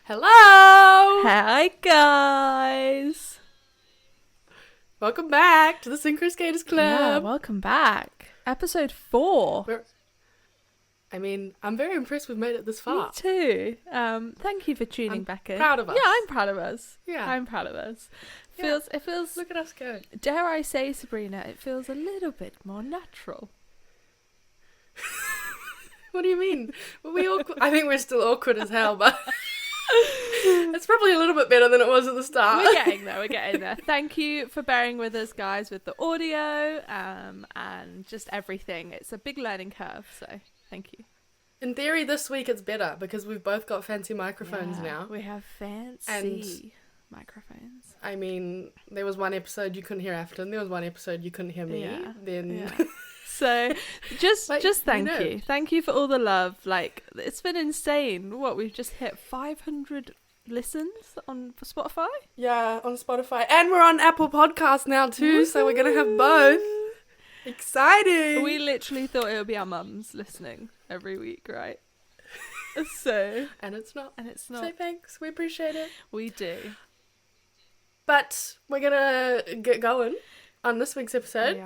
Hello! Hi guys! Welcome back to the Synchro Skaters Club. Yeah, welcome back. Episode 4. I'm very impressed we've made it this far. Me too. Thank you for tuning back in. Proud of us. Yeah, I'm proud of us. Yeah. I'm proud of us. It feels Look at us go. dare I say, Sabrina, it feels a little bit more natural. What do you mean? Were we awkward? I think we're still awkward as hell, but it's probably a little bit better than it was at the start. We're getting there. Thank you for bearing with us, guys, with the audio, and just everything. It's a big learning curve, so thank you. In theory, this week it's better because we've both got fancy microphones Yeah, now. We have fancy microphones. I mean, there was one episode you couldn't hear Afton. There was one episode you couldn't hear me. Yeah. So just thank you. Thank you for all the love. Like, it's been insane. We've just hit 500 listens on Spotify. Yeah, on Spotify. And we're on Apple Podcasts now too, Woo-hoo! So we're going to have both. Exciting! We literally thought it would be our mums listening every week, right? So... And it's not. So thanks. We appreciate it. We do. But we're going to get going on this week's episode.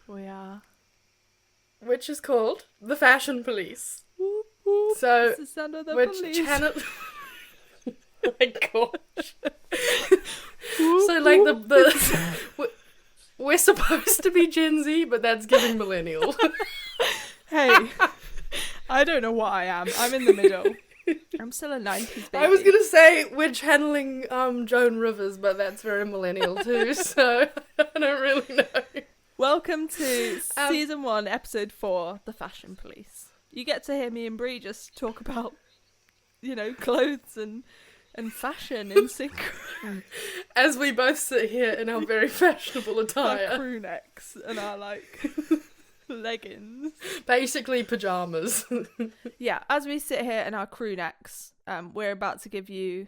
We are. Which is called The Fashion Police. Whoop, whoop. So, it's the sound of the police. Channel... Oh my gosh. So, like, we're supposed to be Gen Z, but that's giving millennial. Hey, I don't know what I am. I'm in the middle. I'm still a 90s baby. I was going to say we're channeling Joan Rivers, but that's very millennial too, so I don't really know. Welcome to Season 1, Episode 4, The Fashion Police. You get to hear me and Brie just talk about, clothes and fashion in Synchro. As we both sit here in our very fashionable attire. Our crew necks and our, leggings. Basically pyjamas. Yeah, as we sit here in our crew necks, we're about to give you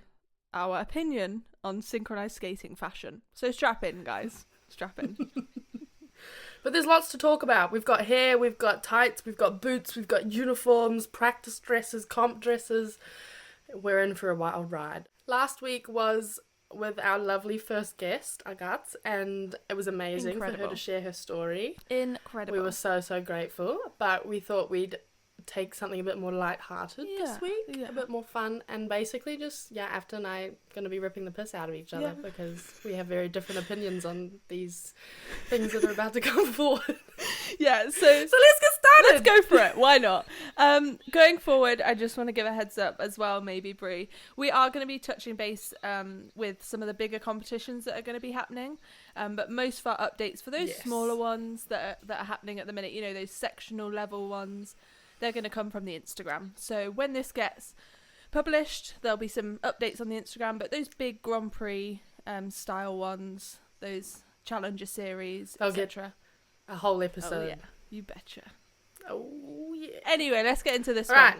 our opinion on synchronized skating fashion. So strap in, guys. Strap in. But there's lots to talk about. We've got hair, we've got tights, we've got boots, we've got uniforms, practice dresses, comp dresses. We're in for a wild ride. Last week was with our lovely first guest, Agathe, and it was amazing for her to share her story. Incredible. We were so, so grateful, but we thought we'd take something a bit more lighthearted this week, a bit more fun, and basically just, Afton and I are going to be ripping the piss out of each other because we have very different opinions on these things that are about to come forward. Yeah, so let's get started. Let's go for it. Why not? Going forward, I just want to give a heads up as well, maybe, Brie. We are going to be touching base with some of the bigger competitions that are going to be happening, but most of our updates for those smaller ones that are happening at the minute, those sectional level ones, they're going to come from the Instagram. So when this gets published, there'll be some updates on the Instagram, but those big Grand Prix style ones, those Challenger series, etc. A whole episode. Oh, yeah. You betcha. Oh, yeah. Anyway, let's get into this one. Right.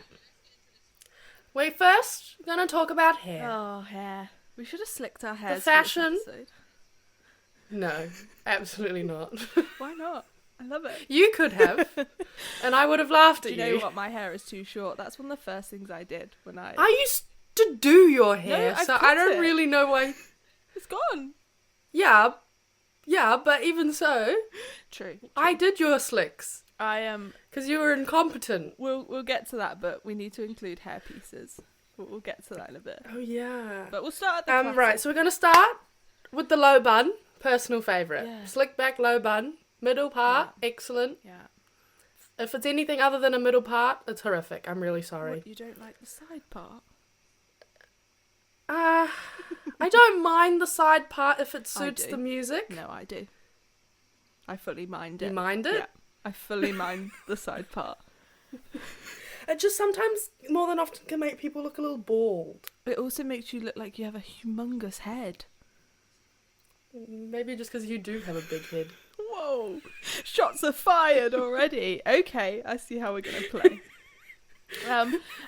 We're first going to talk about hair. Oh, hair. We should have slicked our hair. The fashion. No, absolutely not. Why not? I love it. You could have, and I would have laughed at you. Do you know what? My hair is too short. That's one of the first things I did when I used to do your hair, no, so I don't really know why. It's gone. Yeah, but even so, True. I did your slicks. I am because you were incompetent. We'll get to that, but we need to include hair pieces. We'll get to that in a bit. Oh yeah. But we'll start at the classic. Right. So we're gonna start with the low bun, personal favorite. Yeah. Slick back low bun. Middle part, excellent. Yeah. If it's anything other than a middle part, it's horrific. I'm really sorry. What, you don't like the side part? I don't mind the side part if it suits the music. No, I do. I fully mind it. You mind it? Yeah. I fully mind the side part. It just sometimes, more than often, can make people look a little bald. It also makes you look like you have a humongous head. Maybe just because you do have a big head. Whoa! Shots are fired already. Okay, I see how we're going to play.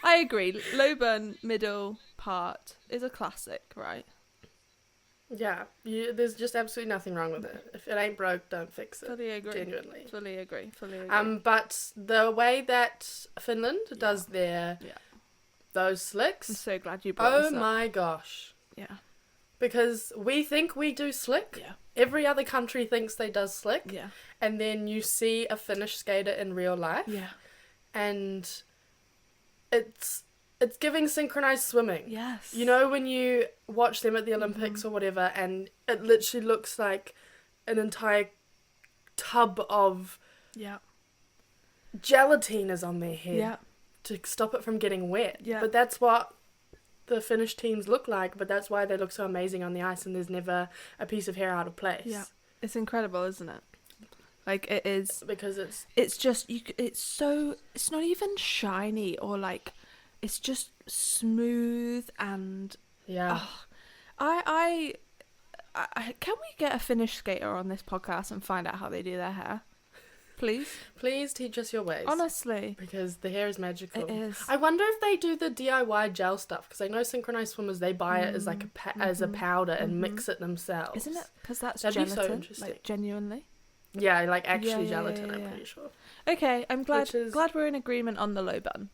I agree. Low bun, middle part is a classic, right? Yeah, there's just absolutely nothing wrong with it. If it ain't broke, don't fix it. Fully agree. Genuinely. Fully agree. But the way that Finland does their those slicks. I'm so glad you brought this up. My gosh. Yeah. Because we think we do slick. Yeah. Every other country thinks they does slick. Yeah. And then you see a Finnish skater in real life. Yeah. And it's giving synchronized swimming. Yes. You know when you watch them at the Olympics or whatever, and it literally looks like an entire tub of gelatine is on their head to stop it from getting wet. Yeah. But that's what the Finnish teams look like, but that's why they look so amazing on the ice, and there's never a piece of hair out of place. Yeah. It's incredible, isn't it? Like, it is. Because it's just, it's not even shiny or like, it's just smooth and... Yeah. I can we get a Finnish skater on this podcast and find out how they do their hair? Please? Please teach us your ways. Honestly. Because the hair is magical. It is. I wonder if they do the DIY gel stuff, because I know synchronized swimmers, they buy it as like as a powder and mix it themselves. Isn't it? Because that's That'd gelatin. be so interesting. Like, genuinely. Yeah, like actually Yeah, gelatin, yeah, I'm yeah. pretty sure. Okay, I'm glad we're in agreement on the low bun.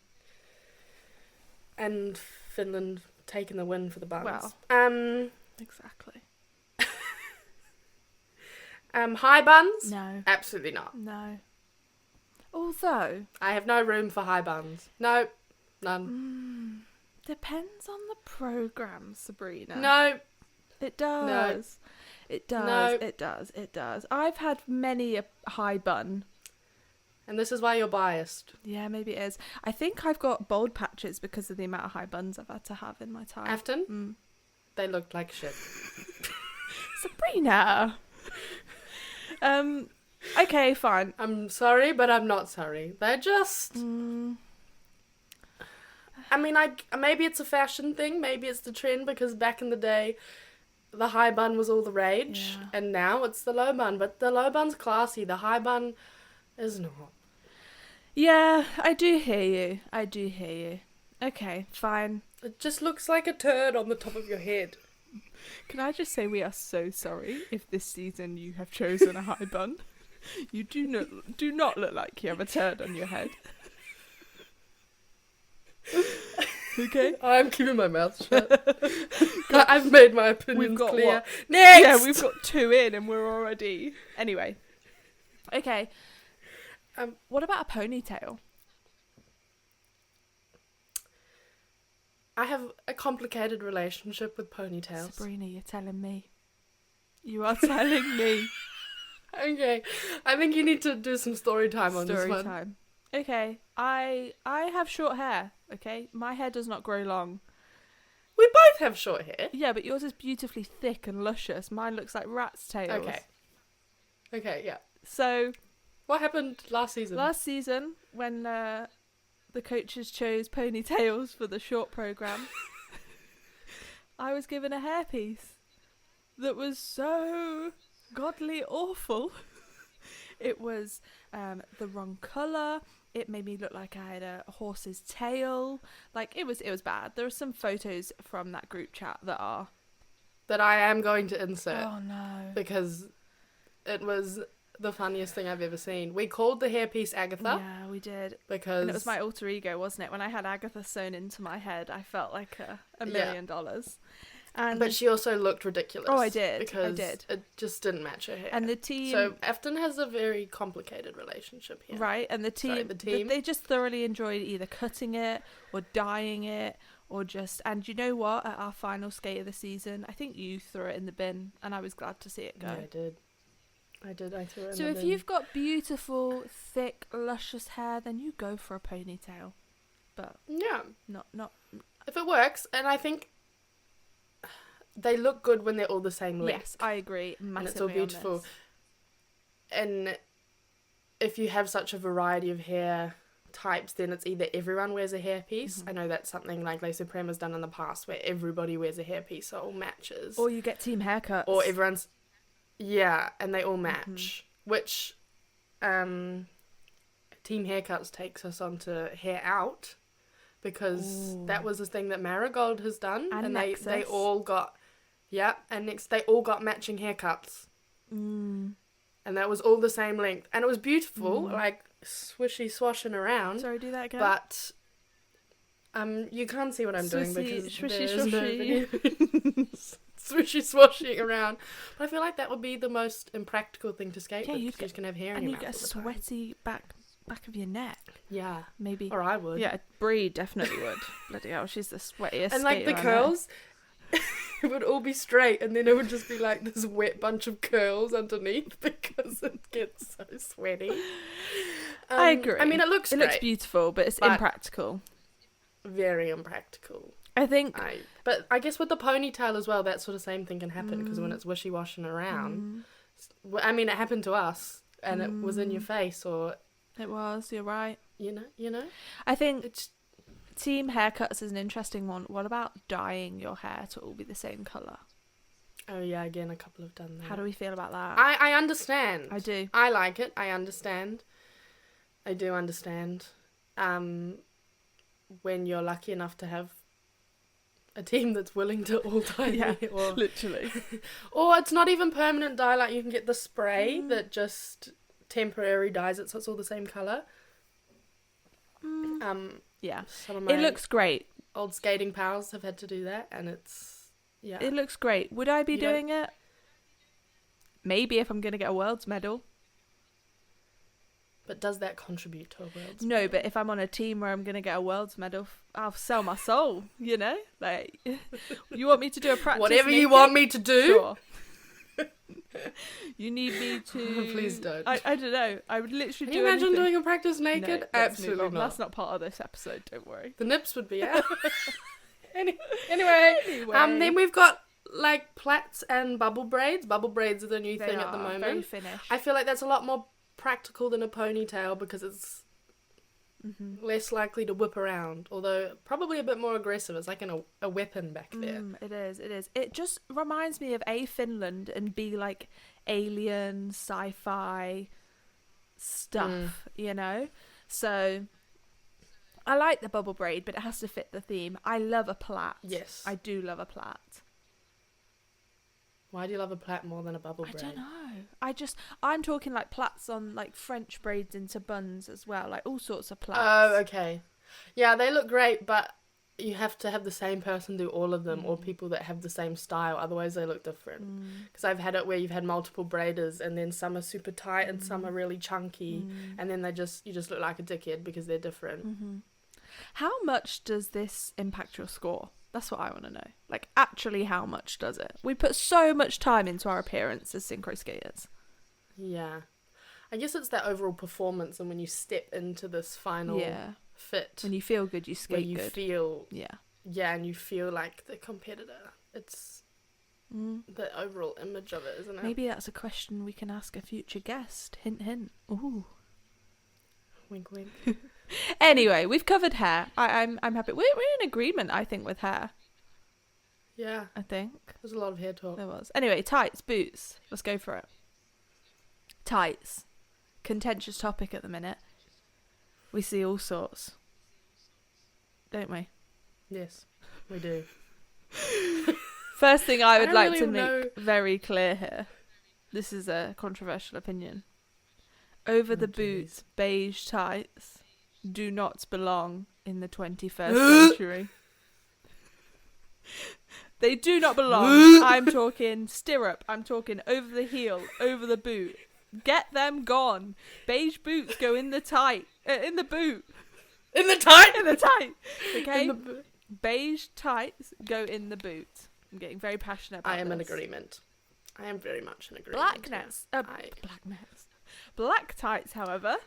And Finland taking the win for the buns. Wow. Exactly. High buns? No. Absolutely not. No. Although... I have no room for high buns. No. None. Depends on the programme, Sabrina. No. It does. No. It does. No. It does. It does. I've had many a high bun. And this is why you're biased. Yeah, maybe it is. I think I've got bald patches because of the amount of high buns I've had to have in my time. Afton? They looked like shit. Sabrina! Okay, fine. I'm sorry, but I'm not sorry. They're just... I mean, maybe it's a fashion thing. Maybe it's the trend, because back in the day, the high bun was all the rage. Yeah. And now it's the low bun. But the low bun's classy. The high bun is not. Yeah, I do hear you. Okay, fine. It just looks like a turd on the top of your head. Can I just say we are so sorry if this season you have chosen a high bun. You do not look like you have a turd on your head. Okay? I'm keeping my mouth shut. I've made my opinions got clear. what? Next! Yeah, we've got 2 in and we're already... Anyway. Okay. What about a ponytail? I have a complicated relationship with ponytails. Sabrina, you're telling me. You are telling me. Okay, I think you need to do some story time on this one. Story time. Okay, I have short hair, okay? My hair does not grow long. We both have short hair. Yeah, but yours is beautifully thick and luscious. Mine looks like rat's tails. Okay, yeah. So... What happened last season? Last season, when the coaches chose ponytails for the short programme, I was given a hairpiece that was so godly awful. It was the wrong colour. It made me look like I had a horse's tail. Like, it was bad. There are some photos from that group chat that I am going to insert. Oh, no. Because it was the funniest thing I've ever seen. We called the hairpiece Agatha. Yeah, we did. Because... And it was my alter ego, wasn't it? When I had Agatha sewn into my head, I felt like $1 million. And but she also looked ridiculous. Oh, I did. Because it just didn't match her hair. And the team... So Afton has a very complicated relationship here. Right, and the team... They just thoroughly enjoyed either cutting it or dyeing it or just... And you know what? At our final skate of the season, I think you threw it in the bin and I was glad to see it go. Yeah, I did. I threw it in the bin. So if you've got beautiful, thick, luscious hair, then you go for a ponytail. But... Yeah. Not... If it works, and I think... They look good when they're all the same length. Yes, I agree massively. And it's all beautiful. And if you have such a variety of hair types, then it's either everyone wears a hairpiece. I know that's something like Les Supreme's done in the past, where everybody wears a hairpiece, so it all matches. Or you get team haircuts. Or everyone's... Yeah, and they all match. Which Team Haircuts takes us on to Hair Out, because that was the thing that Marigold has done. And they all got... Yeah, and next they all got matching haircuts. And that was all the same length. And it was beautiful, like swishy swashing around. Sorry, do that again. But You can't see what I'm doing because Swishy, there's no swashy. video. Swishy swashing around. But I feel like that would be the most impractical thing to skate Yeah, with. you'd Because you can have hair in And your you mouth get a all the time. sweaty back of your neck. Yeah. Maybe. Or I would. Yeah, Brie definitely would. Bloody hell, she's the sweatiest And like the skater I know. curls, it would all be straight, and then it would just be like this wet bunch of curls underneath because it gets so sweaty. I agree. I mean, it looks It great. looks beautiful, but it's impractical. Very impractical. I think. But I guess with the ponytail as well, that sort of same thing can happen because when it's wishy-washing around, I mean, it happened to us, and it was in your face, or It was. You're right. you know. I think It's team haircuts is an interesting one. What about dyeing your hair to all be the same colour? oh yeah, again, a couple have done that. How do we feel about that? I understand. I do. I like it. I understand. I do understand. When you're lucky enough to have a team that's willing to all dye Yeah, their hair, literally. or it's not even permanent dye. Like you can get the spray that just temporary dyes it, so it's all the same color. Yeah. Some of my It looks great. old skating pals have had to do that, and it's It looks great. Would I be You don't- doing it? Maybe if I'm going to get a world's medal. But does that contribute to a world's? No, but if I'm on a team where I'm going to get a world's medal, I'll sell my soul, you know? Like, you want me to do a practice Whatever you naked? want me to do. Sure. You need me to... Please don't. I don't know. I would literally Can you do imagine anything. doing a practice naked? No, let's move Absolutely on. not. That's not part of this episode, don't worry. The nips would be out. Anyway, then we've got like plaits and bubble braids. Bubble braids are the new thing at the moment. Very finished. I feel like that's a lot more practical than a ponytail because it's less likely to whip around, although probably a bit more aggressive. It's like a weapon back there. It is. It just reminds me of A, Finland, and B, like alien sci-fi stuff, you know? So I like the bubble braid, but it has to fit the theme. I love a plait. Yes. I do love a plait. Why do you love a plait more than a bubble braid? I don't know. I'm talking like plaits on like French braids into buns as well, like all sorts of plaits. Oh, okay. Yeah, they look great, but you have to have the same person do all of them, or people that have the same style. Otherwise, they look different. Because I've had it where you've had multiple braiders, and then some are super tight and some are really chunky, and then you just look like a dickhead because they're different. How much does this impact your score? That's what I want to know. Like, actually, how much does it? We put so much time into our appearance as synchro skaters. Yeah. I guess it's that overall performance, and when you step into this final fit, When you feel good, you where skate you good. feel, Yeah. and you feel like the competitor. It's the overall image of it, isn't it? Maybe that's a question we can ask a future guest. Hint, hint. Ooh. Wink, wink. Anyway, we've covered hair. I'm happy. We're in agreement, I think, with hair. Yeah, I think there's a lot of hair talk. there was. Anyway, tights, boots. Let's go for it. Tights. Contentious topic at the minute. We see all sorts, don't we? Yes, we do. First thing I would don't like really to make know. very clear here. This is a controversial opinion. Over the jeez. boots, beige tights do not belong in the 21st century. They do not belong. I'm talking stirrup. I'm talking over the heel, over the boot. Get them gone. Beige boots go in the tight, in the boot. In the tight. In the tight. Okay. In the Beige tights go in the boot. I'm getting very passionate about I am in this. agreement. I am very much in agreement. Black nets. Black tights, however,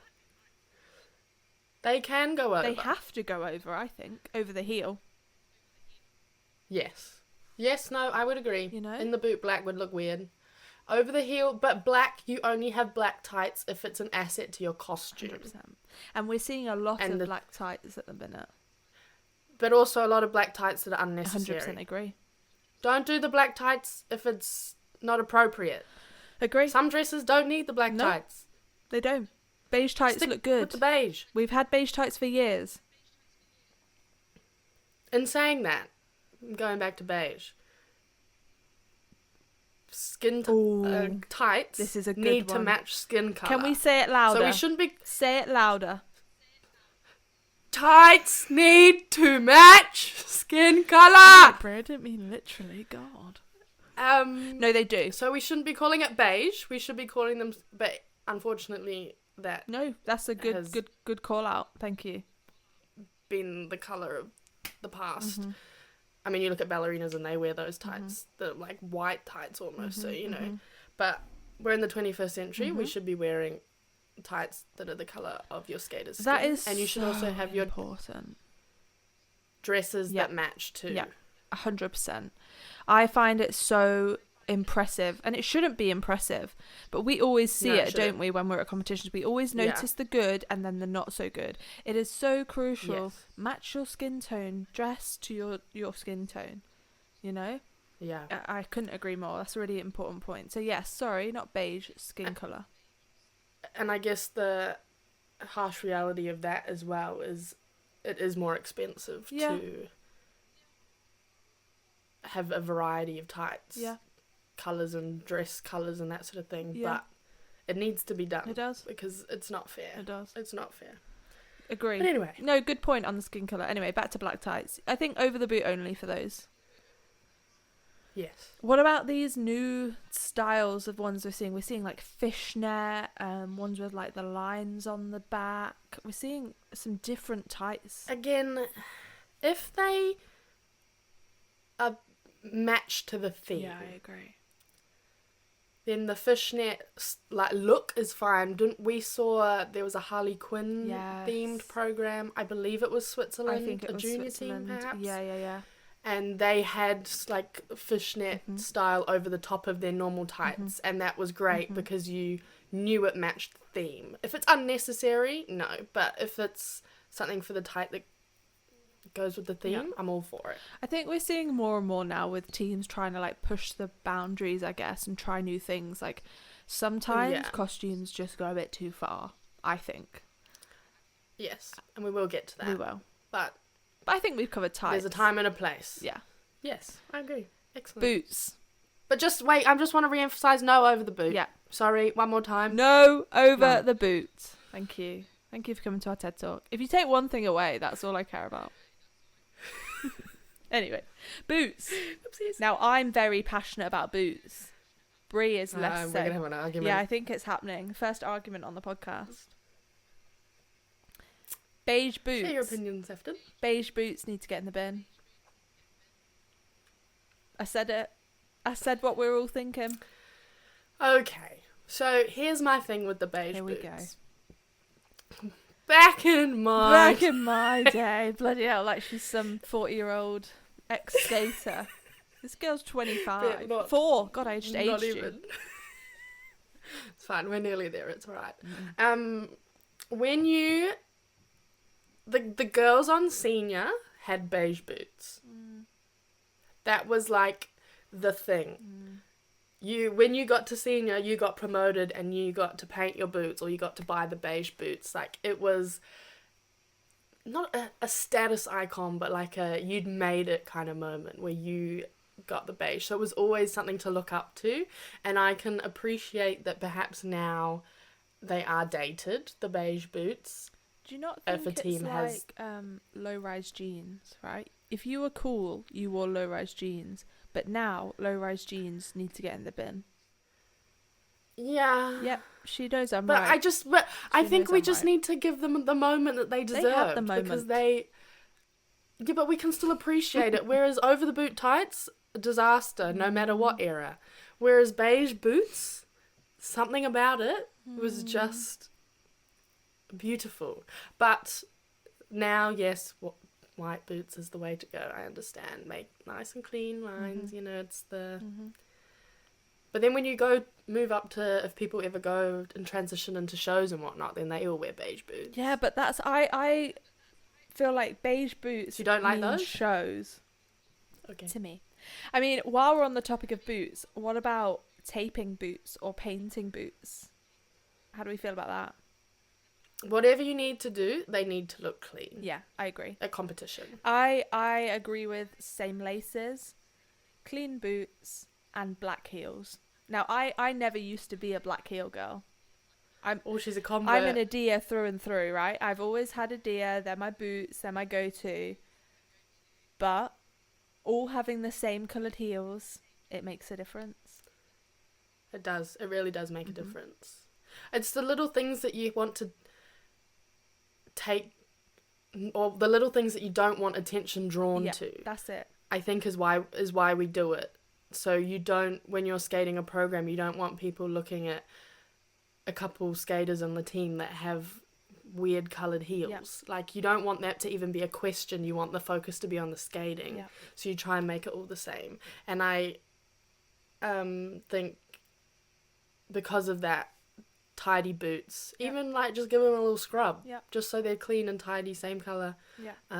They can go over. they have to go over, I think, over the heel. Yes. Yes, no, I would agree. You know? In the boot, black would look weird. Over the heel, but black, you only have black tights if it's an asset to your costume. 100%. And we're seeing a lot And of the- black tights at the minute. But also a lot of black tights that are unnecessary. 100% agree. Don't do the black tights if it's not appropriate. Agree. Some dresses don't need the black No. tights. They don't. Beige tights Stick look good. with the beige. We've had beige tights for years. In saying that, going back to beige, Ooh. tights This is a good need to one. match skin colour. Can we say it louder? So we shouldn't be... Say it louder. tights need to match skin colour. Bro, I didn't mean literally. God. No, they do. So we shouldn't be calling it beige. We should be calling them. But unfortunately, that No, that's a good call out. Thank you. Been the colour of the past. I mean, you look at ballerinas and they wear those tights, the like white tights almost. So you know, but we're in the 21st century. We should be wearing tights that are the colour of your skater's skin. That is, and you should also have your important dresses that match too. Yeah, 100%. I find it so impressive, and it shouldn't be impressive, but we always see it, don't we, when we're at competitions? We always notice the good and then the not so good. It is so crucial. Match your skin tone, dress to your skin tone, you know? Yeah. I couldn't agree more. That's a really important point. So yes, sorry, not beige, skin colour. And I guess the harsh reality of that as well is it is more expensive to have a variety of tights, colours and dress colours and that sort of thing, but it needs to be done. It does. Because it's not fair. It does. It's not fair. Agree. But anyway. No, good point on the skin colour. Anyway, back to black tights. I think over the boot only for those. Yes. What about these new styles of ones we're seeing? We're seeing like fishnet, ones with like the lines on the back. We're seeing some different tights. Again, if they are matched to the theme, I agree. then the fishnet like look is fine. We saw there was a Harley Quinn themed program. I believe it was Switzerland. I think it was junior Switzerland. team, perhaps. Yeah. And they had like fishnet style over the top of their normal tights, and that was great because you knew it matched the theme. If it's unnecessary, no. But if it's something for the tight that goes with the theme, I'm all for it. I think we're seeing more and more now with teams trying to like push the boundaries, I guess, and try new things. Like sometimes costumes just go a bit too far, I think. Yes, and we will get to that. We will. But I think we've covered tights. There's a time and a place. Yeah. Yes, I agree. Excellent. Boots. But just wait, I just want to re-emphasise no over the boot. Yeah. Sorry, one more time. No over the boot. Thank you. Thank you for coming to our TED Talk. If you take one thing away, that's all I care about. Anyway, boots. Oopsies. Now, I'm very passionate about boots. Brie is less so. We're going to have an argument. Yeah, I think it's happening. First argument on the podcast. Beige boots. Share your opinions, Afton. Beige boots need to get in the bin. I said it. I said what we're all thinking. Okay, so here's my thing with the beige Here boots. we go. Back in my day, bloody hell, like she's some 40-year-old ex-skater. This girl's 25. Not, 4. God, I just aged even. you. It's fine, we're nearly there, it's alright. Mm. When you... The girls on senior had beige boots. That was like the thing. When you got to senior, you got promoted and you got to paint your boots or you got to buy the beige boots. Like, it was not a status icon, but like you'd made it kind of moment where you got the beige. So it was always something to look up to. And I can appreciate that perhaps now they are dated, the beige boots. Do you not think if a team it's like low-rise jeans, right? If you were cool, you wore low-rise jeans. But now, low-rise jeans need to get in the bin. Yeah. Yep, she knows I'm but right. I think we just need to give them the moment that they deserve. They have the moment. Because yeah, but we can still appreciate it. Whereas over the boot tights, a disaster, no matter what era. Whereas beige boots, something about it was just beautiful. But now, yes, white boots is the way to go. I understand. Make nice and clean lines, you know, it's the... But then when you move up to, if people ever go and transition into shows and whatnot, then they all wear beige boots. Yeah, but that's... I feel like beige boots You don't like mean those? shows Okay. to me. I mean, while we're on the topic of boots, what about taping boots or painting boots? How do we feel about that? Whatever you need to do, they need to look clean. Yeah, I agree. At competition. I agree with same laces, clean boots, and black heels. Now, I never used to be a black heel girl. she's a convert. I'm an Adia through and through, right? I've always had Adia. They're my boots. They're my go-to. But all having the same coloured heels, it makes a difference. It does. It really does make a difference. It's the little things that you want to take, or the little things that you don't want attention drawn to. That's it. I think is why we do it. So you don't, when you're skating a program, you don't want people looking at a couple skaters on the team that have weird coloured heels. Like, you don't want that to even be a question. You want the focus to be on the skating. So you try and make it all the same. And I think because of that, tidy boots, even like just give them a little scrub, just so they're clean and tidy, same colour.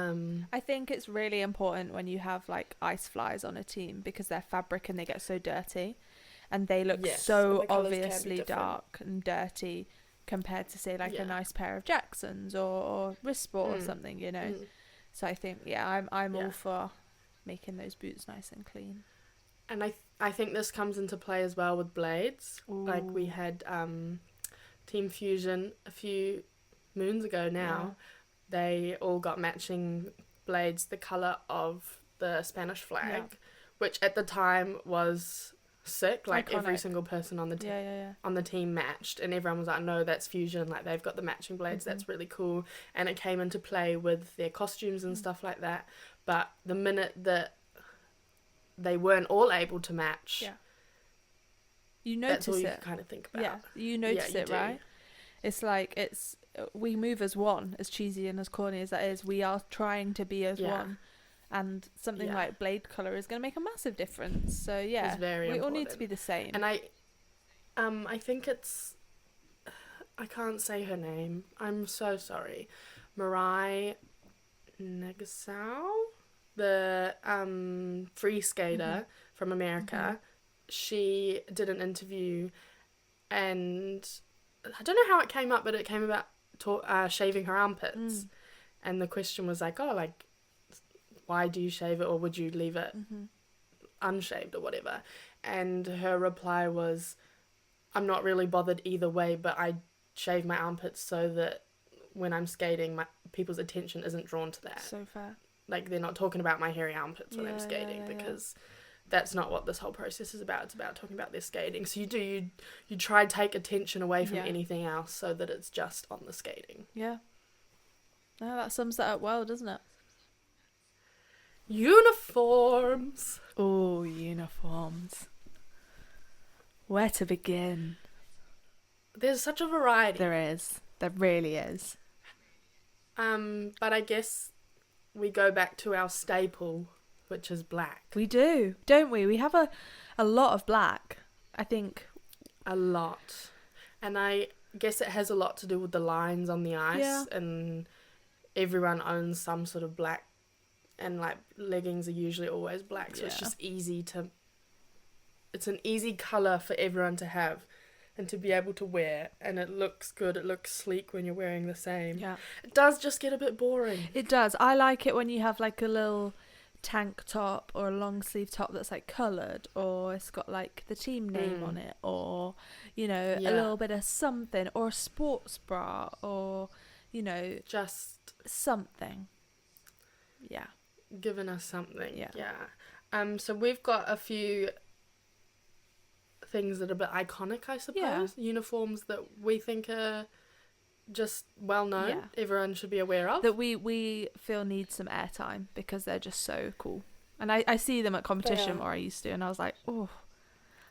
I think it's really important when you have like ice flies on a team, because they're fabric and they get so dirty and they look so obviously dark and dirty compared to, say, like a nice pair of Jacksons or wrist sport or something, you know. So I think I'm all for making those boots nice and clean. And I think this comes into play as well with blades. Like we had Team Fusion a few moons ago now. They all got matching blades, the colour of the Spanish flag, which at the time was sick. Like iconic. Every single person on the on the team matched, and everyone was like, no, that's Fusion, like they've got the matching blades, that's really cool. And it came into play with their costumes and stuff like that. But the minute that they weren't all able to match, you notice that's all you it. kind of think about. You notice it, right? It's like we move as one, as cheesy and as corny as that is. We are trying to be as one, and something like blade color is going to make a massive difference. So it's very we important. all need to be the same. And I think it's, I can't say her name, I'm so sorry, Mirai Nagasau, the free skater from America. She did an interview, and I don't know how it came up, but it came about shaving her armpits. And the question was like, oh, like, why do you shave it, or would you leave it unshaved or whatever? And her reply was, I'm not really bothered either way, but I shave my armpits so that when I'm skating, people's attention isn't drawn to that. So fair. Like, they're not talking about my hairy armpits when I'm skating, because that's not what this whole process is about. It's about talking about their skating. So you try to take attention away from anything else so that it's just on the skating. Yeah. No, that sums that up well, doesn't it? Uniforms. Oh, uniforms. Where to begin? There's such a variety. There is. There really is. But I guess we go back to our staple, which is black. We do, don't we? We have a lot of black, I think. A lot. And I guess it has a lot to do with the lines on the ice, and everyone owns some sort of black, and like leggings are usually always black, so it's just easy to, it's an easy colour for everyone to have and to be able to wear, and it looks good, it looks sleek when you're wearing the same. It does just get a bit boring. It does. I like it when you have like a little tank top or a long sleeve top that's like coloured, or it's got like the team name on it, or you know, a little bit of something, or a sports bra, or you know, just something. Giving us something. So we've got a few things that are a bit iconic, I suppose. Uniforms that we think are just well known, everyone should be aware of, that we feel need some airtime because they're just so cool. And I see them at competition more, I used to, and I was like, oh,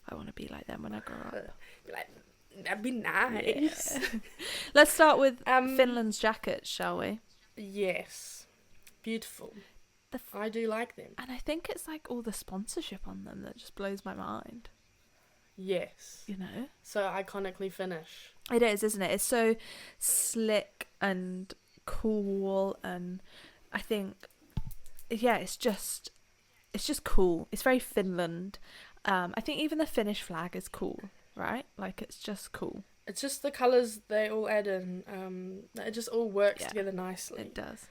I want to be like them when I grow up. Like, that'd be nice. Let's start with Finland's jackets, shall we? Yes, beautiful. I do like them, and I think it's like all the sponsorship on them that just blows my mind. Yes, you know, so iconically Finnish. It is, isn't it? It's so slick and cool, and I think, it's just cool. It's very Finland. I think even the Finnish flag is cool, right? Like, it's just cool. It's just the colours they all add in. It just all works together nicely. It does.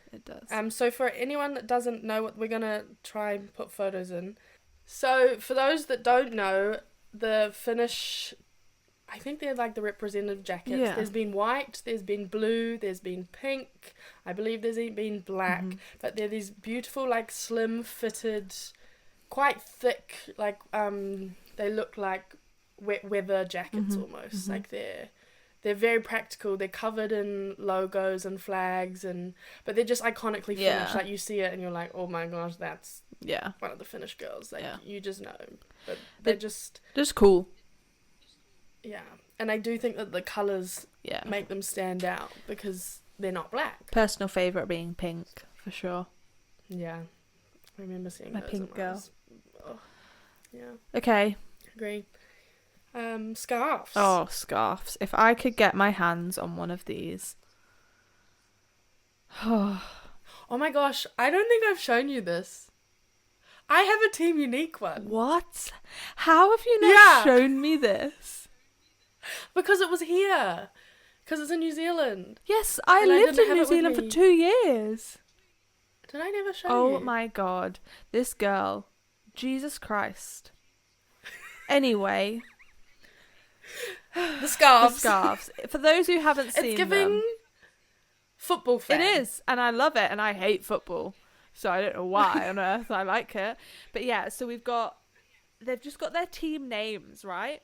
So for anyone that doesn't know, what we're gonna try and put photos in. So for those that don't know, the Finnish I think they're like the representative jackets. Yeah. There's been white, there's been blue, there's been pink. I believe there's been black. But they're these beautiful, like slim fitted, quite thick, like they look like wet weather jackets almost. Like they're very practical. They're covered in logos and flags, but they're just iconically finished. Like you see it and you're like, oh my gosh, that's one of the Finnish girls. Like you just know. But they're just cool. Yeah, and I do think that the colours make them stand out because they're not black. Personal favourite being pink, for sure. Yeah, I remember seeing my those pink girl. Yeah. Okay. Agree. Scarves. Oh, scarves. If I could get my hands on one of these. Oh my gosh, I don't think I've shown you this. I have a Team Unique one. What? How have you not shown me this? Because it was here. Because it's in New Zealand. Yes, I lived in New Zealand for 2 years. Did I never show you? Oh my god. This girl. Jesus Christ. Anyway. The scarves. The scarves. For those who haven't seen it's giving them, football fan. It is. And I love it. And I hate football. So I don't know why on earth I like it. But yeah, so they've just got their team names, right?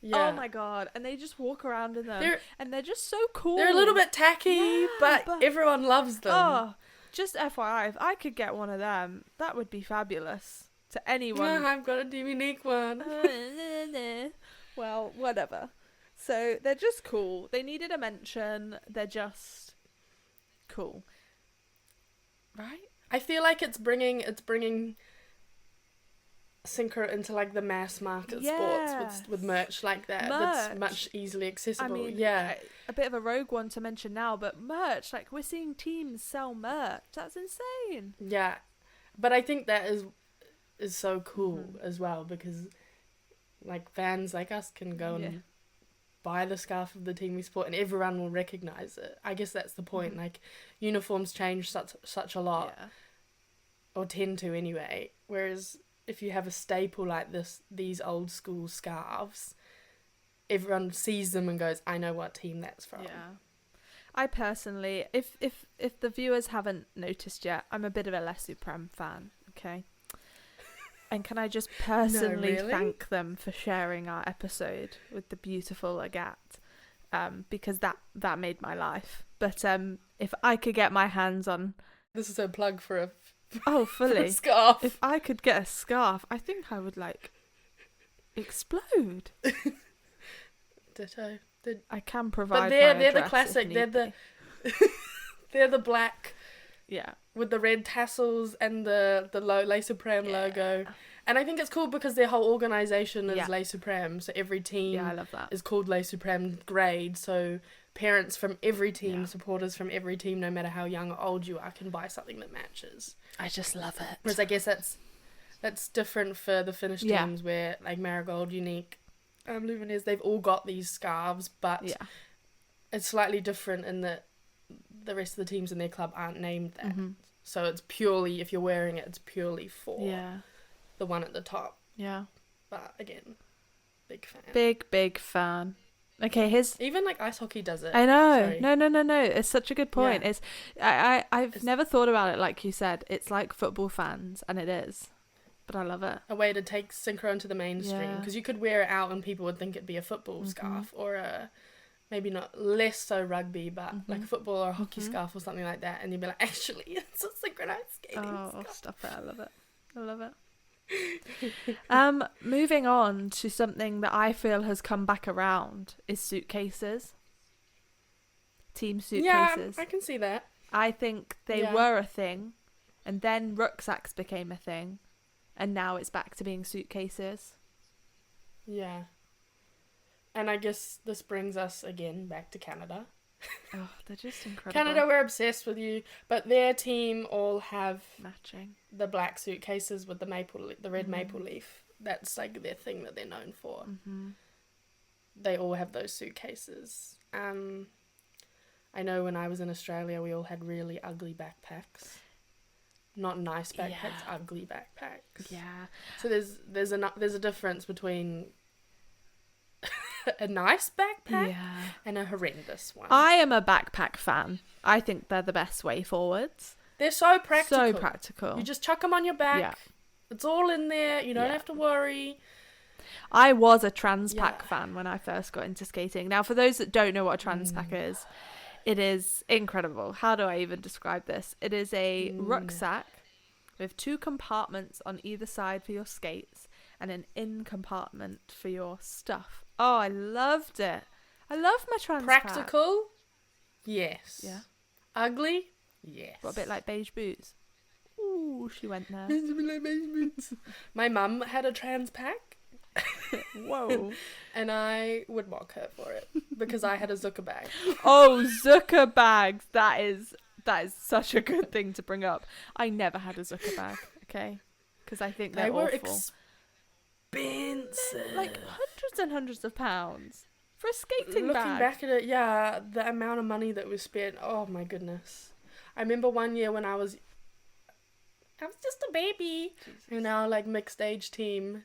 Yeah. Oh my god. And they just walk around in them. And they're just so cool. They're a little bit tacky, but everyone loves them. Oh, just FYI, if I could get one of them, that would be fabulous. To anyone. No, I've got a Team Unique one. Well, whatever. So they're just cool. They needed a mention. They're just cool. Right? I feel like it's bringing Synchro into like the mass market sports with merch like that. That's much easily accessible. I mean, a bit of a rogue one to mention now, but merch, like we're seeing teams sell merch. That's insane. Yeah, but I think that is so cool as well because like fans like us can go and buy the scarf of the team we support and everyone will recognize it. I guess that's the point. Like uniforms change such a lot, or tend to anyway. Whereas if you have a staple like these old school scarves, everyone sees them and goes, I know what team that's from. Yeah. I personally, if the viewers haven't noticed yet, I'm a bit of a Les Supreme fan, okay? And can I just personally thank them for sharing our episode with the beautiful Agathe, because that made my life. But if I could get my hands on... This is a plug for a... Oh, fully. For a scarf. If I could get a scarf, I think I would, like, explode. Ditto. I can provide. But they're the classic. They're the black. Yeah. With the red tassels and the Les Supreme logo. And I think it's cool because their whole organisation is Les Supreme. So every team I love that. is called Les Supreme grade. So parents from every team, supporters from every team, no matter how young or old you are, can buy something that matches. I just love it. Whereas I guess that's different for the Finnish teams where like Marigold, Unique, Lumineers, they've all got these scarves, but it's slightly different in that the rest of the teams in their club aren't named that. So it's purely, if you're wearing it, it's purely for the one at the top. Yeah. But again, big fan. Big fan. Okay, even like ice hockey does it. I know. Sorry. No. It's such a good point. Yeah. I've never thought about it like you said. It's like football fans, and it is. But I love it. A way to take Synchro into the mainstream. Because you could wear it out and people would think it'd be a football scarf or a... Maybe not less so rugby, but like a football or a hockey scarf or something like that. And you'd be like, actually, it's a synchronized skating scarf. Stop it. I love it. Moving on to something that I feel has come back around is suitcases. Team suitcases. Yeah, I can see that. I think they were a thing, and then rucksacks became a thing, and now it's back to being suitcases. Yeah. And I guess this brings us again back to Canada. Oh, they're just incredible. Canada, we're obsessed with you. But their team all have matching the black suitcases with the red maple leaf. That's like their thing that they're known for. They all have those suitcases. I know when I was in Australia, we all had really ugly backpacks. Not nice backpacks, ugly backpacks. Yeah. So there's a difference between a nice backpack Yeah. and a horrendous one. I am a backpack fan. I think they're the best way forwards. They're so practical. So practical. You just chuck them on your back. Yeah. It's all in there. You don't Yeah. have to worry. I was a Transpac Yeah. fan when I first got into skating. Now, for those that don't know what a Transpac is, it is incredible. How do I even describe this? It is a rucksack with 2 compartments on either side for your skates and an in compartment for your stuff. Oh, I loved it. I love my Transpac. Practical? Yes. Yeah. Ugly? Yes. What, a bit like beige boots? Ooh, she went there. My mum had a Transpac. Whoa. And I would mock her for it because I had a Zucker bag. Oh, Zucker bags. That is such a good thing to bring up. I never had a Zucker bag, okay? Because I think they're They were awful. expensive. Like hundreds and hundreds of pounds for a skating Looking bag. back at it, yeah, the amount of money that was spent, oh my goodness. I remember one year when I was just a baby. In our like mixed age team,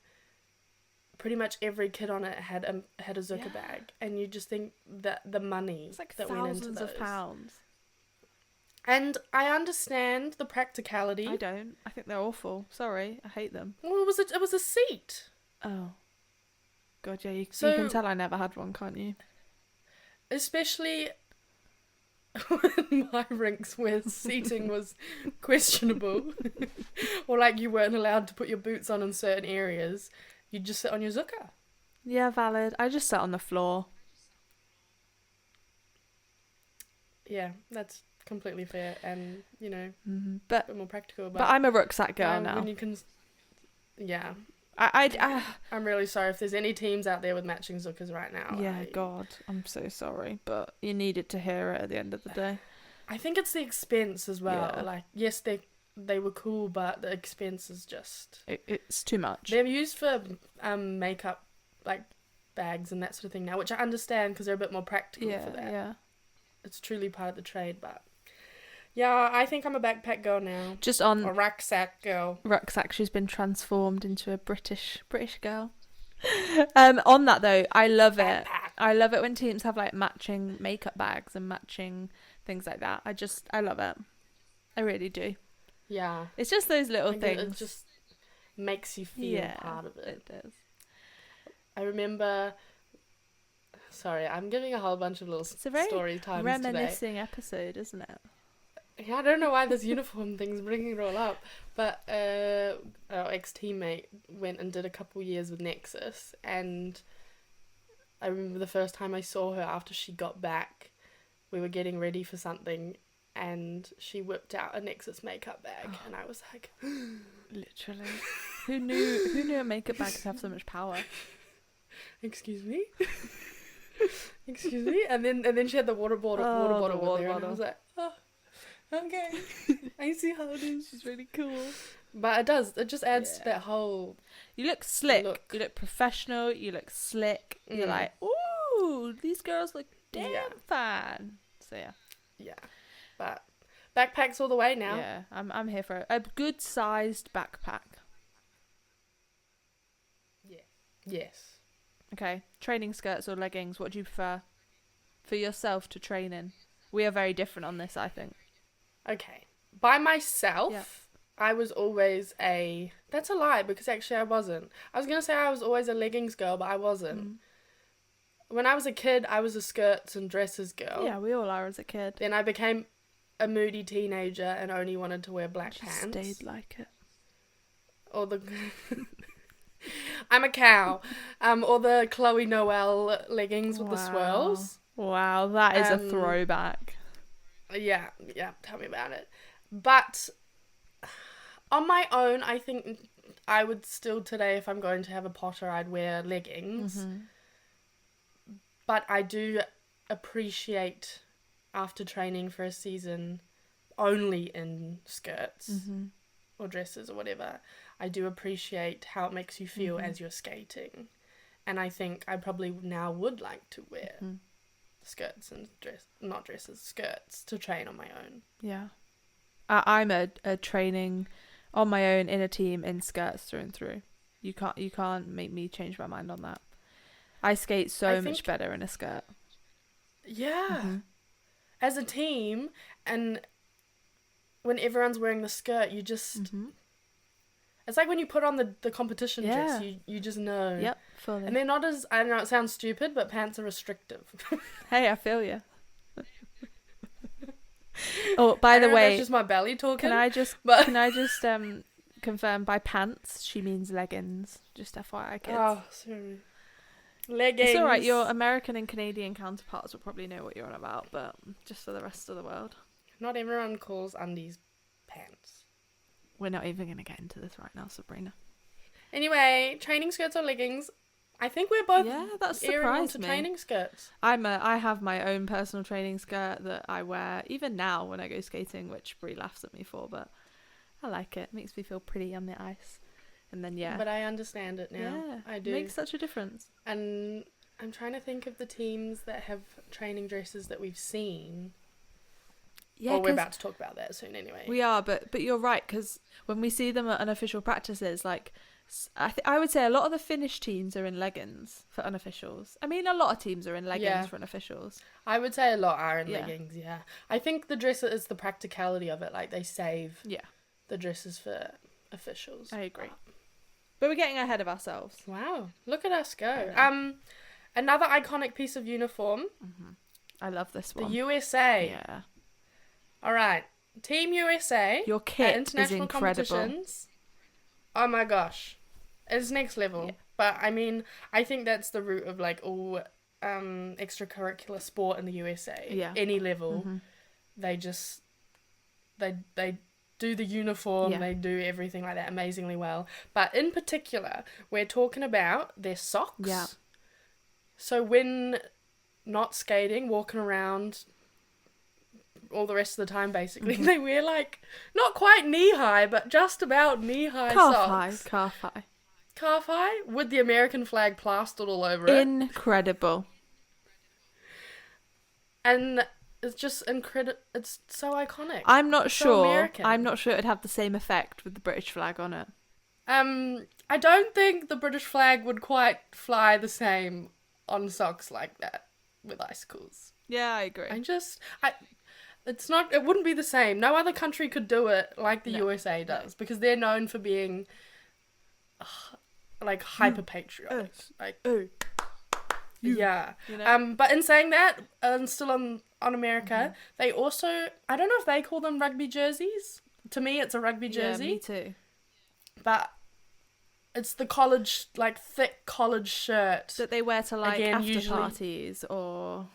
pretty much every kid on it had a Zucker bag, and you just think that the money It's like that went into thousands those. of pounds. And I understand the practicality. I don't. I think they're awful. Sorry, I hate them. Well, it was a seat. Oh. God, yeah, you So- can tell I never had one, can't you? Especially in my rinks where seating was questionable. Or like you weren't allowed to put your boots on in certain areas. You'd just sit on your Zucker. Yeah, valid. I just sat on the floor. Yeah, that's completely fair and, you know, Mm-hmm. a But bit more practical. but I'm a rucksack girl now. When you can, yeah. I I'm really sorry if there's any teams out there with matching Zuckers right now. yeah, God, I'm so sorry, but you needed to hear it at the end of the day. I think it's the expense as well. Yeah. Like, yes, they were cool, but the expense is just... It's too much. They're used for makeup, like, bags and that sort of thing now, which I understand because they're a bit more practical for that. Yeah. It's truly part of the trade, but... Yeah, I think I'm a backpack girl now. Just on Or rucksack girl. rucksack, she's been transformed into a British girl. On that though, I love it. Backpack. I love it when teams have like matching makeup bags and matching things like that. I love it. I really do. Yeah. It's just those little I think things. it just makes you feel part of it. It does. I remember... Sorry, I'm giving a whole bunch of little It's a very story times today. reminiscing episode, isn't it? Yeah, I don't know why this uniform thing's bringing it all up, but our ex-teammate went and did a couple years with Nexus, and I remember the first time I saw her after she got back, we were getting ready for something, and she whipped out a Nexus makeup bag, and I was like... Literally. Who knew a makeup bag could have so much power? Excuse me? Excuse me? And then she had the water bottle the with water her, and I bottle. was like, oh, okay. I see how it is. She's really cool. But it just adds to Yeah. that whole... You look slick. Look. You look professional. You look slick. You're Mm. like, ooh, these girls look damn Yeah. fine. So yeah. Yeah. But backpacks all the way now. Yeah, I'm here for a good sized backpack. Yes. Okay, training skirts or leggings, what do you prefer for yourself to train in? We are very different on this, I think. Okay. By myself, Yeah. I was always a... That's a lie, because actually I wasn't. I was going to say I was always a leggings girl, but I wasn't. Mm. When I was a kid, I was a skirts and dresses girl. Yeah, we all are as a kid. Then I became a moody teenager and only wanted to wear black She pants. stayed like it. Or the... I'm a cow. Or the Chloe Noel leggings with the swirls. Wow, that is a Um, throwback. Yeah, tell me about it. But on my own, I think I would still today, if I'm going to have a potter, I'd wear leggings. Mm-hmm. But I do appreciate, after training for a season only in skirts Mm-hmm. or dresses or whatever, I do appreciate how it makes you feel as you're skating. And I think I probably now would like to wear skirts and skirts to train on my own. Yeah. I'm a training on my own in a team in skirts through and through. You can't make me change my mind on that. I skate so I much think- better in a skirt. Yeah. Mhm. As a team, and when everyone's wearing the skirt, you just... Mhm. It's like when you put on the competition dress, Yeah. you just know. Yep, fully. And they're not as... I know it sounds stupid, but pants are restrictive. Hey, I feel you. Oh, by I the don't know if way, that's just my belly talking. can I just but... confirm by pants she means leggings? Just FYI, kids. Oh, sorry. Leggings. It's all right. Your American and Canadian counterparts will probably know what you're on about, but just for the rest of the world, Not everyone calls undies pants. we're not even going to get into this right now, Sabrina. Anyway, training skirts or leggings? I think we're both Yeah, that erring onto surprised me. training skirts. I have my own personal training skirt that I wear even now when I go skating, which Brie laughs at me for, but I like it. It makes me feel pretty on the ice. And then But I understand it now. yeah, I do. It makes such a difference. And I'm trying to think of the teams that have training dresses that we've seen. Yeah, Well, we're 'cause about to talk about that soon anyway. we are, but you're right, because when we see them at unofficial practices, like I would say a lot of the Finnish teams are in leggings for unofficials. I mean, a lot of teams are in leggings Yeah. for unofficials. I would say a lot are in Yeah. leggings, yeah. I think the dress is the practicality of it. Like, they save Yeah, the dresses for officials. I agree. But we're getting ahead of ourselves. Wow, look at us go. I know. Another iconic piece of uniform, I love this the one. USA. Yeah, All right, Team USA. your At kit is international incredible. competitions. Oh my gosh, it's next level. Yeah. But I mean, I think that's the root of like all extracurricular sport in the USA. Yeah. Any level, Mhm. they just they do the uniform. Yeah. They do everything like that amazingly well. But in particular, we're talking about their socks. Yeah. So when not skating, walking around all the rest of the time, basically, Mm-hmm. they wear like not quite knee high, but just about knee high socks. Calf high. Calf high with the American flag plastered all over it, Incredible. and it's just incredible. It's so iconic. I'm not It's so sure. American. I'm not sure it'd have the same effect with the British flag on it. I don't think the British flag would quite fly the same on socks like that with icicles. Yeah, I agree. It wouldn't be the same. No other country could do it like the No, USA does, because they're known for being like hyper patriotic. Like, Oh, yeah. you know? But in saying that, still on America, they also, I don't know if they call them rugby jerseys. To me, it's a rugby jersey. Yeah, me too. But it's the college, like thick college shirt. That they wear to like Again, after usually- parties or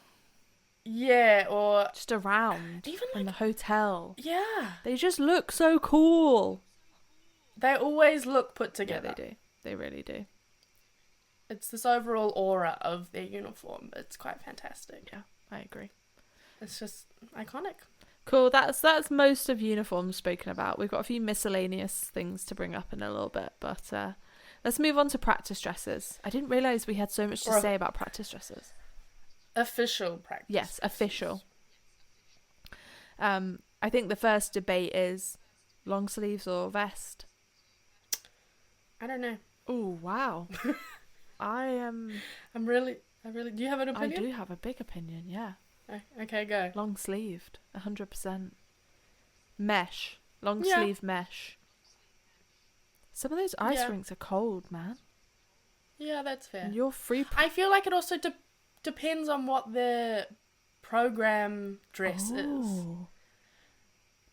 Yeah, or just around even in like, the hotel. yeah. They just look so cool. They always look put Yeah, together. they do. They really do. It's this overall aura of their uniform. It's quite fantastic. Yeah, I agree. It's just iconic. Cool. That's most of uniforms spoken about. We've got a few miscellaneous things to bring up in a little bit, but let's move on to practice dresses. I didn't realise we had so much to say about practice dresses. Official practice. Yes, official. I think the first debate is long sleeves or vest. I don't know. Oh wow. I am. I really. Do you have an I opinion? do have a big opinion. Yeah, Okay, go. long sleeved, 100%. Mesh, long Yeah. sleeve mesh. Some of those ice Yeah. rinks are cold, man. Yeah, that's fair. And you're free. I feel like it also depends on what the program dress is, Oh.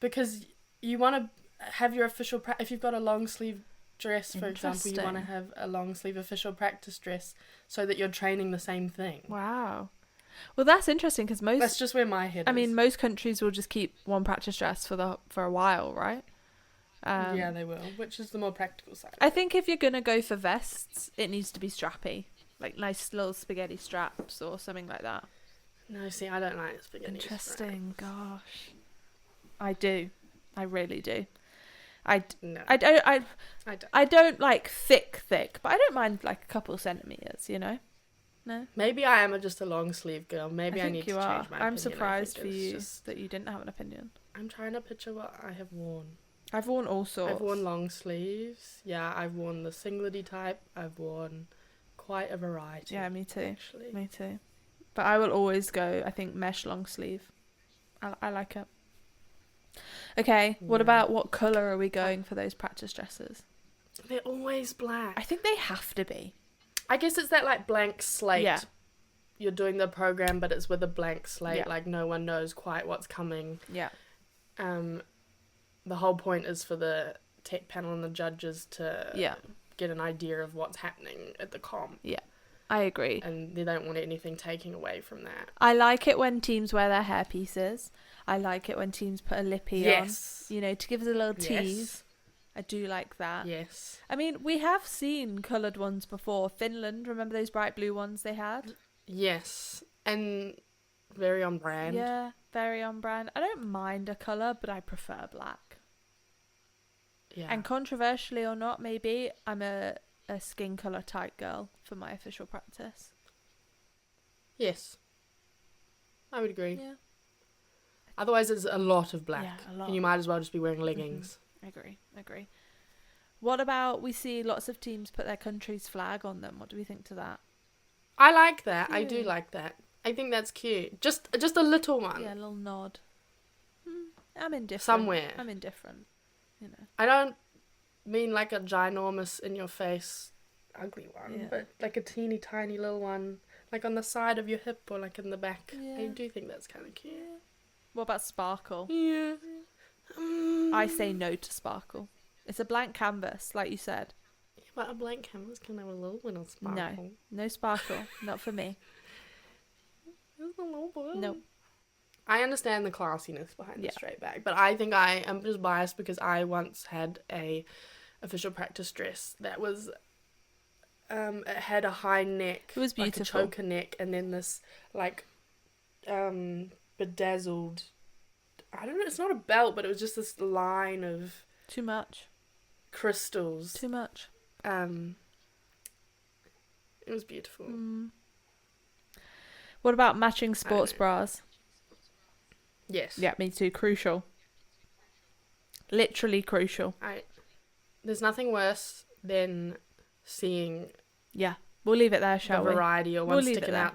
because you want to have your official if you've got a long sleeve dress, for example, you want to Interesting. have a long sleeve official practice dress so that you're training the same thing. Wow. Well, that's interesting because most. That's just where my head is. I mean, most countries will just keep one practice dress for a while, right? Yeah, they will, which is the more practical side. I think if you're gonna go for vests, it needs to be strappy, like nice little spaghetti straps or something like that. No, see, I don't like spaghetti. Interesting. Gosh, I do. I really do. No, I don't. I don't. I don't like thick, but I don't mind like a couple centimeters. You know. No. Maybe I am just a long sleeve girl. Maybe I, think need you to are. change my I'm opinion. surprised I for think it's you just- that you didn't have an opinion. I'm trying to picture what I have worn. I've worn all sorts. I've worn long sleeves. Yeah, I've worn the singlety type. I've worn quite a variety. Yeah, me too. Actually. Me too. But I will always go, I think, mesh long sleeve. I like it. Okay, what about what colour are we going for those practice dresses? They're always black. I think they have to be. I guess it's that like blank slate. Yeah. You're doing the program, but it's with a blank slate. Yeah. Like no one knows quite what's coming. Yeah. The whole point is for the tech panel and the judges to get an idea of what's happening at the comp. Yeah, I agree. And they don't want anything taking away from that. I like it when teams wear their hair pieces. I like it when teams put a lippy on. You know, to give us a little tease. I do like that. Yes. I mean, we have seen coloured ones before. Finland, remember those bright blue ones they had? Yes. And very on brand. Yeah, very on brand. I don't mind a colour, but I prefer black. Yeah. And controversially or not, maybe, I'm a skin colour type girl for my official practice. Yes. I would agree. Yeah. Otherwise, it's a lot of black. Yeah, a lot. And you might as well just be wearing leggings. Agree. What about, we see lots of teams put their country's flag on them. What do we think to that? I like that. Yeah. I do like that. I think that's cute. Just a little one. Yeah, a little nod. I'm indifferent. Somewhere. I'm indifferent. You know. I don't mean like a ginormous in your face ugly one, but like a teeny tiny little one, like on the side of your hip or like in the back. Yeah. I do think that's kind of cute. What about sparkle? Yeah. I say no to sparkle. It's a blank canvas, like you said. Yeah, but a blank canvas can have a little bit of sparkle. No sparkle. Not for me. Just a little bit. No. I understand the classiness behind the straight back, but I think I am just biased because I once had a official practice dress that was it had a high neck. It was beautiful. Like a choker neck, and then this like bedazzled, I don't know, it's not a belt, but it was just this line of too much crystals. Too much. It was beautiful. What about matching sports bras? Yes. Yeah, me too. Crucial. Literally crucial. There's nothing worse than seeing we'll leave it there, shall we? variety or one sticking out.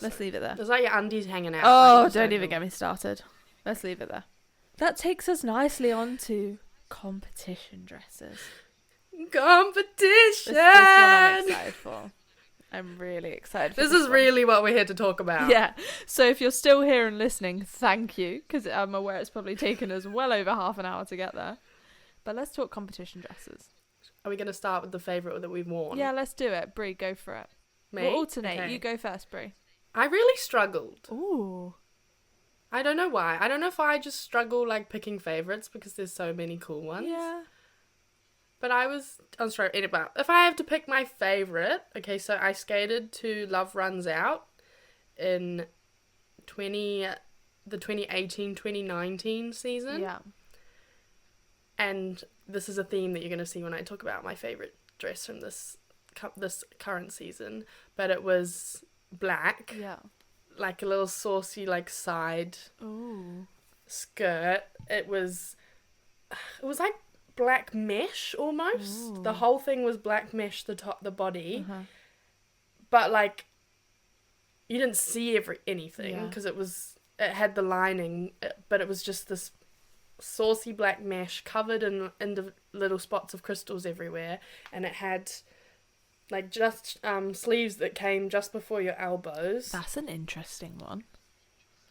Let's leave it there. There's like your undies hanging out. Oh, don't even get me started. Let's leave it there. That takes us nicely on to competition dresses. Competition! This one I'm excited for. I'm really excited for this is one. really what we're here to talk about. Yeah. So if you're still here and listening, thank you, because I'm aware it's probably taken us well over half an hour to get there. But let's talk competition dresses. Are we going to start with the favourite that we've worn? Yeah, let's do it. Brie, go for it. Me? We'll alternate. Okay. You go first, Brie. I really struggled. Ooh. I don't know why. I don't know if I just struggle like picking favourites because there's so many cool ones. Yeah. But I was unsure about if I have to pick my favourite. Okay, so I skated to Love Runs Out in the 2018-2019 season. Yeah. And this is a theme that you're going to see when I talk about my favourite dress from this current season. But it was black. Yeah. Like a little saucy like side Ooh. skirt. It was like black mesh almost. Ooh. The whole thing was black mesh, the body. Uh-huh. But like you didn't see anything because it had the lining, but it was just this saucy black mesh covered in the little spots of crystals everywhere, and it had like just sleeves that came just before your elbows. That's an interesting one.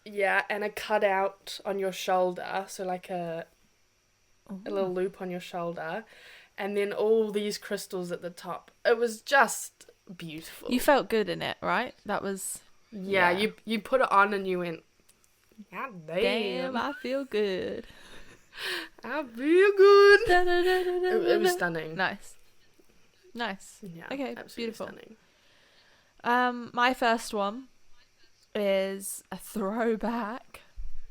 Yeah, and a cutout on your shoulder, so like a little loop on your shoulder, and then all these crystals at the top. It was just beautiful. You felt good in it, right? That was... Yeah, you put it on and you went, God damn. I feel good. I feel good. It was stunning. Nice. Yeah, Okay, absolutely beautiful. Stunning. My first one is a throwback.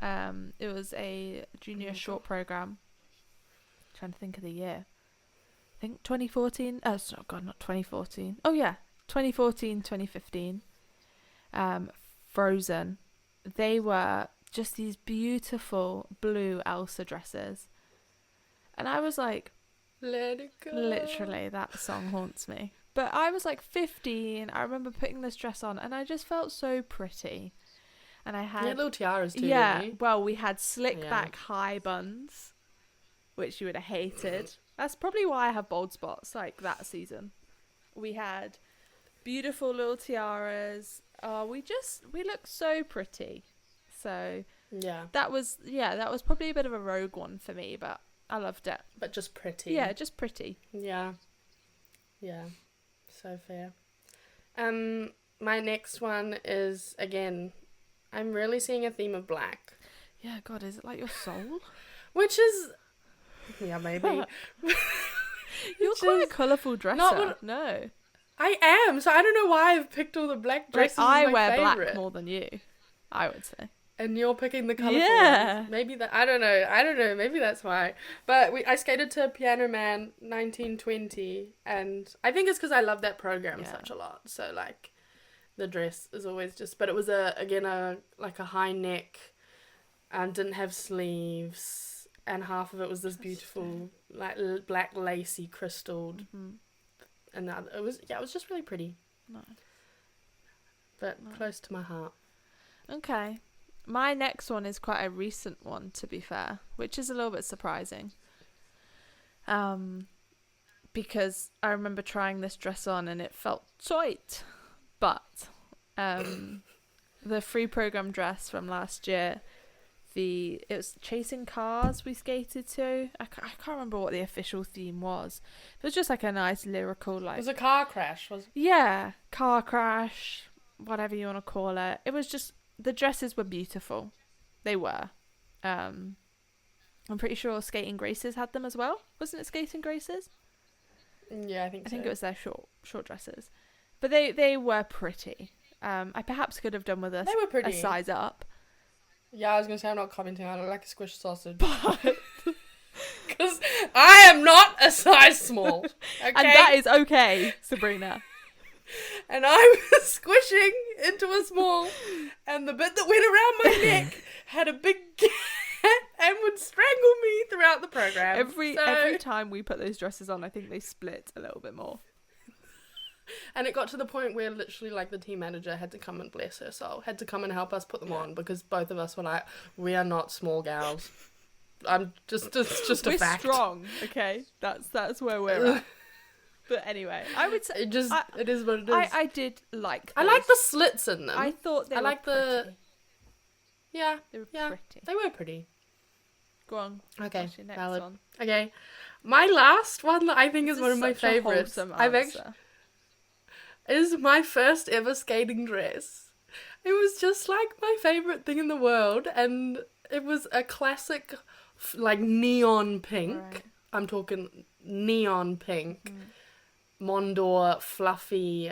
It was a junior short program. Trying to think of the year. I think 2014. Oh God, not 2014. Oh yeah, 2014, 2015. Frozen. They were just these beautiful blue Elsa dresses, and I was like, let it go. literally, that song haunts me. But I was like 15. I remember putting this dress on and I just felt so pretty. And I had little tiaras too. yeah, didn't you? well, we had slick back high buns, which you would have hated. That's probably why I have bald spots like that season. We had beautiful little tiaras. Oh, we looked so pretty. So that was probably a bit of a rogue one for me, but I loved it. But just pretty. Yeah, just pretty. Yeah. So fair. My next one is, again, I'm really seeing a theme of black. Yeah, God, is it like your soul? Which is, yeah, maybe. You're quite a colourful dresser. No. I am, so I don't know why I've picked all the black dresses. I my wear favorite. black more than you, I would say. And you're picking the colourful Yeah. ones. Maybe that, I don't know, maybe that's why. But I skated to Piano Man 1920, and I think it's because I love that program such a lot. So, like, the dress is always just, but it was a high neck, and didn't have sleeves, and half of it was this beautiful, like, black lacy crystalled, and it was just really pretty. Nice. But close to my heart. Okay. My next one is quite a recent one, to be fair, which is a little bit surprising. Because I remember trying this dress on and it felt tight. But the free program dress from last year, it was Chasing Cars we skated to. I can't remember what the official theme was. It was just like a nice lyrical, like... It was a car crash, was it? Yeah, car crash, whatever you want to call it. It was just... The dresses were beautiful. They were. I'm pretty sure Skating Graces had them as well. Wasn't it Skating Graces? Yeah, I think so. I think it was their short dresses. But they were pretty. I perhaps could have done with a size up. Yeah, I was going to say I'm not commenting on it like a squished sausage. Because I am not a size small. Okay? And that is okay, Sabrina. And I was squishing into a small, and the bit that went around my neck had a big gap and would strangle me throughout the program. Every time we put those dresses on, I think they split a little bit more. And it got to the point where literally, like, the team manager had to come and, bless her soul, had to come and help us put them on, because both of us were like, we are not small gals. It's just a fact. We're strong, okay? That's where we're at. But anyway, I would say it is what it is. I did like those. I like the slits in them. I thought they were pretty. Yeah, they were pretty. They were pretty. Go on. Okay, what's your next valid. one? Okay, my last one that I think is one of my favorites. Is my first ever skating dress. It was just like my favorite thing in the world, and it was a classic, like, neon pink. Right. I'm talking neon pink. Mondor fluffy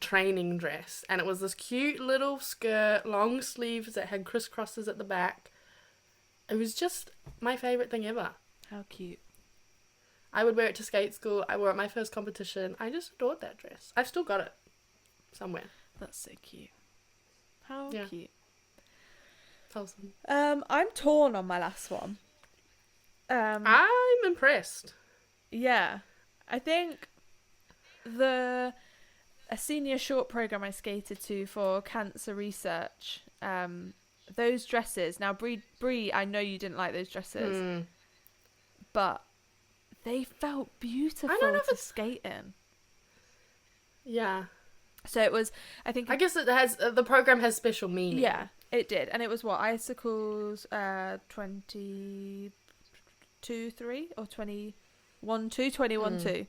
training dress, and it was this cute little skirt, long sleeves that had crisscrosses at the back. It was just my favorite thing ever. How cute. I would wear it to skate school. I wore it at my first competition. I just adored that dress. I've still got it somewhere. That's so cute. How cute. Awesome. I'm torn on my last one. I'm impressed. Yeah, I think a senior short program I skated to for cancer research, those dresses, now Bree, I know you didn't like those dresses, but they felt beautiful to skate in. Yeah. So it was, I guess it has, the program has special meaning. Yeah, it did. And it was what, Icicles 22-3 or 21-2.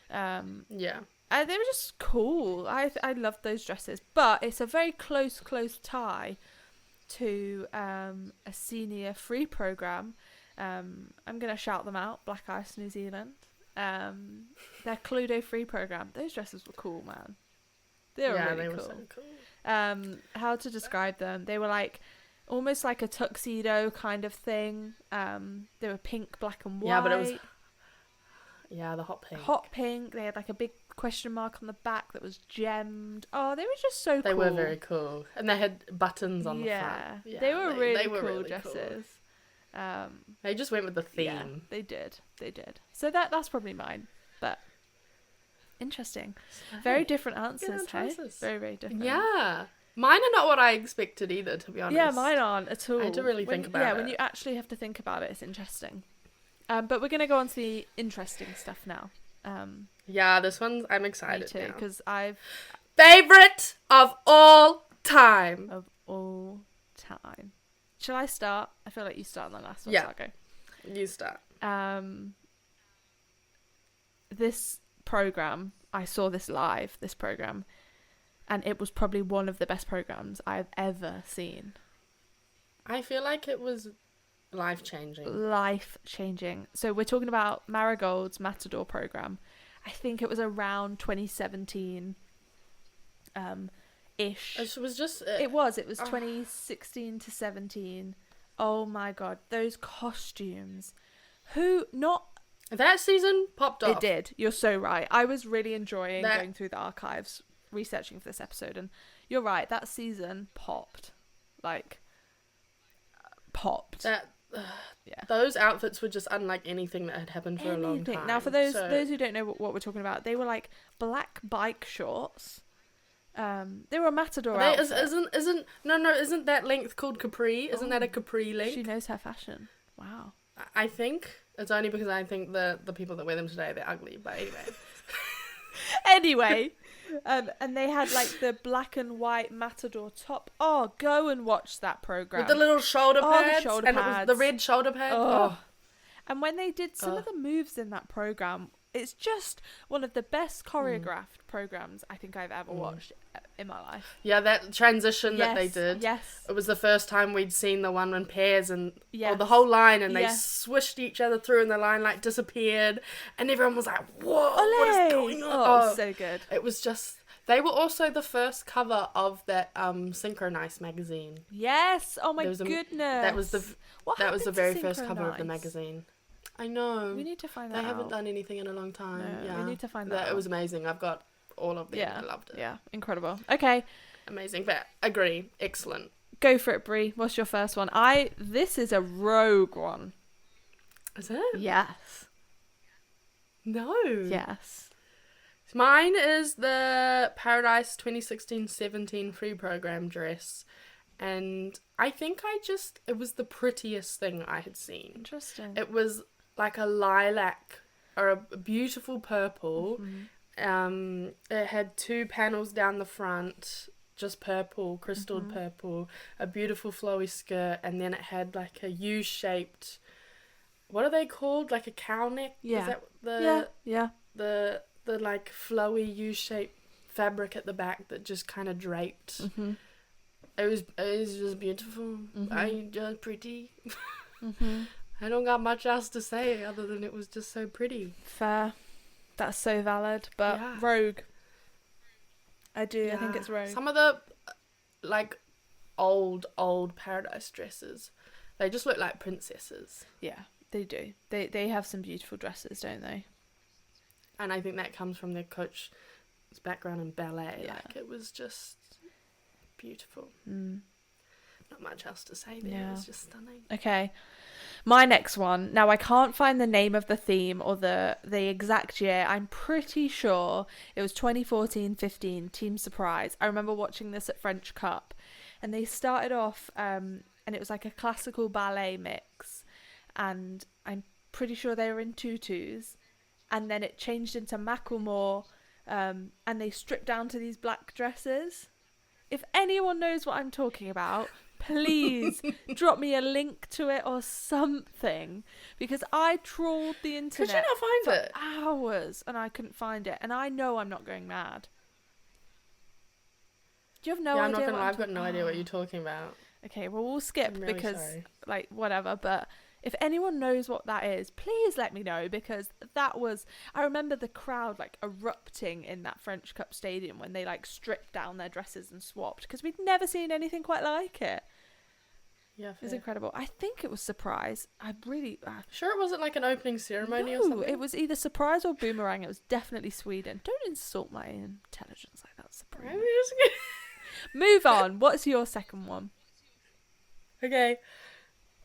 Yeah. And they were just cool. I loved those dresses. But it's a very close tie to a senior free program. I'm going to shout them out, Black Ice New Zealand. Their Cluedo free program. Those dresses were cool, man. They were really cool. So cool. How to describe them? They were like almost like a tuxedo kind of thing. They were pink, black and white. Yeah, but it was... Yeah, the hot pink. Hot pink. They had like a big question mark on the back that was gemmed. Oh, they were just so cool. They were very cool. And they had buttons on the front. Yeah, they were really cool dresses. Cool. They just went with the theme. Yeah, they did. So that's probably mine. But Interesting. Very different answers, hey? choices. Very, very different. Yeah. Mine are not what I expected either, to be honest. Yeah, mine aren't at all. I had to really think about it. Yeah, when you actually have to think about it, it's interesting. But we're going to go on to the interesting stuff now. Yeah, this one's, I'm excited Me too, now. because I've... Favorite of all time. Of all time. Shall I start? I feel like you start on the last one, Yeah. so I'll go. You start. This program, I saw this live, this program, and it was probably one of the best programs I've ever seen. I feel like it was life-changing. Life-changing. So we're talking about Marigold's Matador program. I think it was around 2017 ish. It was just... It was 2016 to 17. Oh my god, those costumes. That season popped off. It did. You're so right. I was really enjoying going through the archives, researching for this episode, and you're right. That season popped. Popped. Yeah. Those outfits were just unlike anything that had happened for a long time. Now, for those who don't know what we're talking about, they were like black bike shorts. They were a Matador outfit. Isn't that length called capri? Isn't that a capri length? She knows her fashion. Wow. I think it's only because I think the people that wear them today, they're ugly. But anyway. And they had like the black and white Matador top. Oh, go and watch that program with the little shoulder pads. The shoulder and pads. It was the red shoulder pad. Oh. And when they did some of the moves in that program, it's just one of the best choreographed programs I think I've ever watched in my life. Yeah, that transition that they did. Yes. It was the first time we'd seen the one in pairs and yes. or the whole line, and they swished each other through, and the line like disappeared, and everyone was like, "Whoa, what is going on?" Oh, it was so good. It was just. They were also the first cover of that Synchronized magazine. Yes. Oh my goodness. That was the very first cover of the magazine. I know. We need to find that out. They haven't done anything in a long time. No, yeah. we need to find that out. It was amazing. I've got all of them. Yeah. I loved it. Yeah, incredible. Okay. Amazing. But agree. Excellent. Go for it, Brie. What's your first one? This is a rogue one. Is it? Yes. No. Yes. Mine is the Paradise 2016-17 free program dress. And I think it was the prettiest thing I had seen. Interesting. It was like a lilac or a beautiful purple. Mm-hmm. It had 2 panels down the front, just purple, crystalled purple, a beautiful flowy skirt, and then it had like a U-shaped, what are they called? Like a cow neck? Yeah. Is that the the like flowy U-shaped fabric at the back that just kind of draped. Mm-hmm. It was just beautiful. Just pretty. I don't got much else to say other than it was just so pretty. Fair. That's so valid. But rogue. I do. Yeah. I think it's rogue. Some of the like old Paradise dresses, they just look like princesses. Yeah, they do. They have some beautiful dresses, don't they? And I think that comes from their coach's background in ballet. Yeah. Like, it was just beautiful. Not much else to say there. Yeah. It was just stunning. Okay. My next one. Now, I can't find the name of the theme or the exact year. I'm pretty sure it was 2014-15, Team Surprise. I remember watching this at French Cup. And they started off, and it was like a classical ballet mix. And I'm pretty sure they were in tutus. And then it changed into Macklemore, and they stripped down to these black dresses. If anyone knows what I'm talking about, please drop me a link to it or something, because I trawled the internet Could you not find it? Hours and I couldn't find it, and I know I'm not going mad. Do you have no idea? I'm not gonna lie, I've got no idea what you're talking about. Okay, well, we'll skip really because sorry. Like whatever, but if anyone knows what that is, please let me know, because that was... I remember the crowd, like, erupting in that French Cup stadium when they, like, stripped down their dresses and swapped, because we'd never seen anything quite like it. Yeah, it was incredible. I think it was Surprise. I really... Sure it wasn't, like, an opening ceremony or something? No, it was either Surprise or Boomerang. It was definitely Sweden. Don't insult my intelligence like that, Sabrina. Move on. What's your second one? Okay.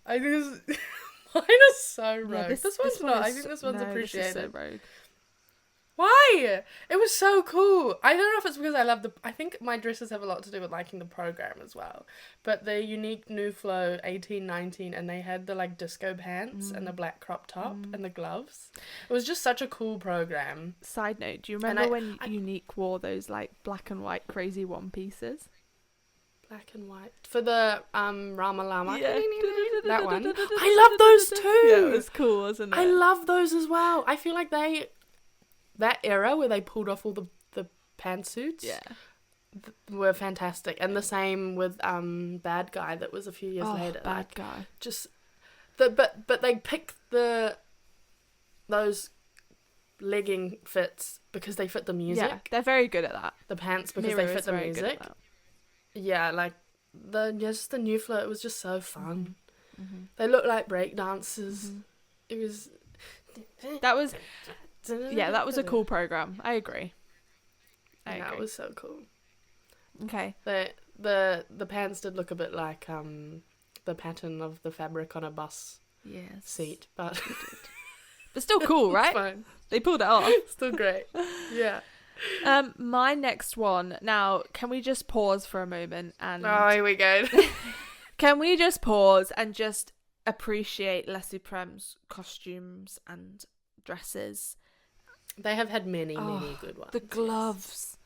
I think this... Mine is so rogue. Yeah, this one's not. I think this one's appreciated. This is so rogue. Why? It was so cool. I don't know if it's because I think my dresses have a lot to do with liking the program as well. But the unique New Flow 1819, and they had the like disco pants and the black crop top and the gloves. It was just such a cool program. Side note, do you remember when Unique wore those like black and white crazy one pieces? Black and white. For the Rama Lama. Yeah. That one. I love those too. Yeah, it was cool, wasn't it? I love those as well. I feel like that era where they pulled off all the pantsuits were fantastic. And the same with Bad Guy that was a few years later. Bad Guy. Just but they picked those legging fits because they fit the music. Yeah, they're very good at that. The pants because they fit the music. Yeah, like just the New Flow, it was just so fun. Mm-hmm. They looked like break dancers. Mm-hmm. It was that was a cool program. I agree. That was so cool. Okay. The pants did look a bit like the pattern of the fabric on a bus seat, but still cool, right? Fine. They pulled it off. Still great. Yeah. My next one. Now, can we just pause for a moment and here we go. Can we just pause and just appreciate Les Supreme's costumes and dresses? They have had many good ones. The gloves.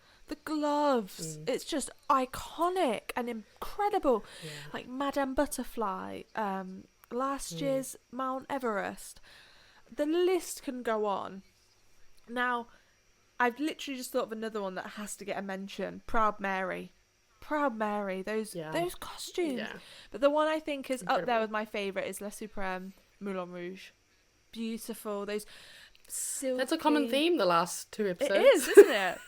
It's just iconic and incredible. Yeah. Like Madame Butterfly, last year's Mount Everest. The list can go on. Now, I've literally just thought of another one that has to get a mention. Proud Mary, those costumes. Yeah. But the one I think is up there with my favourite is Les Supreme Moulin Rouge. Beautiful, those silky... That's a common theme the last 2 episodes. It is, isn't it?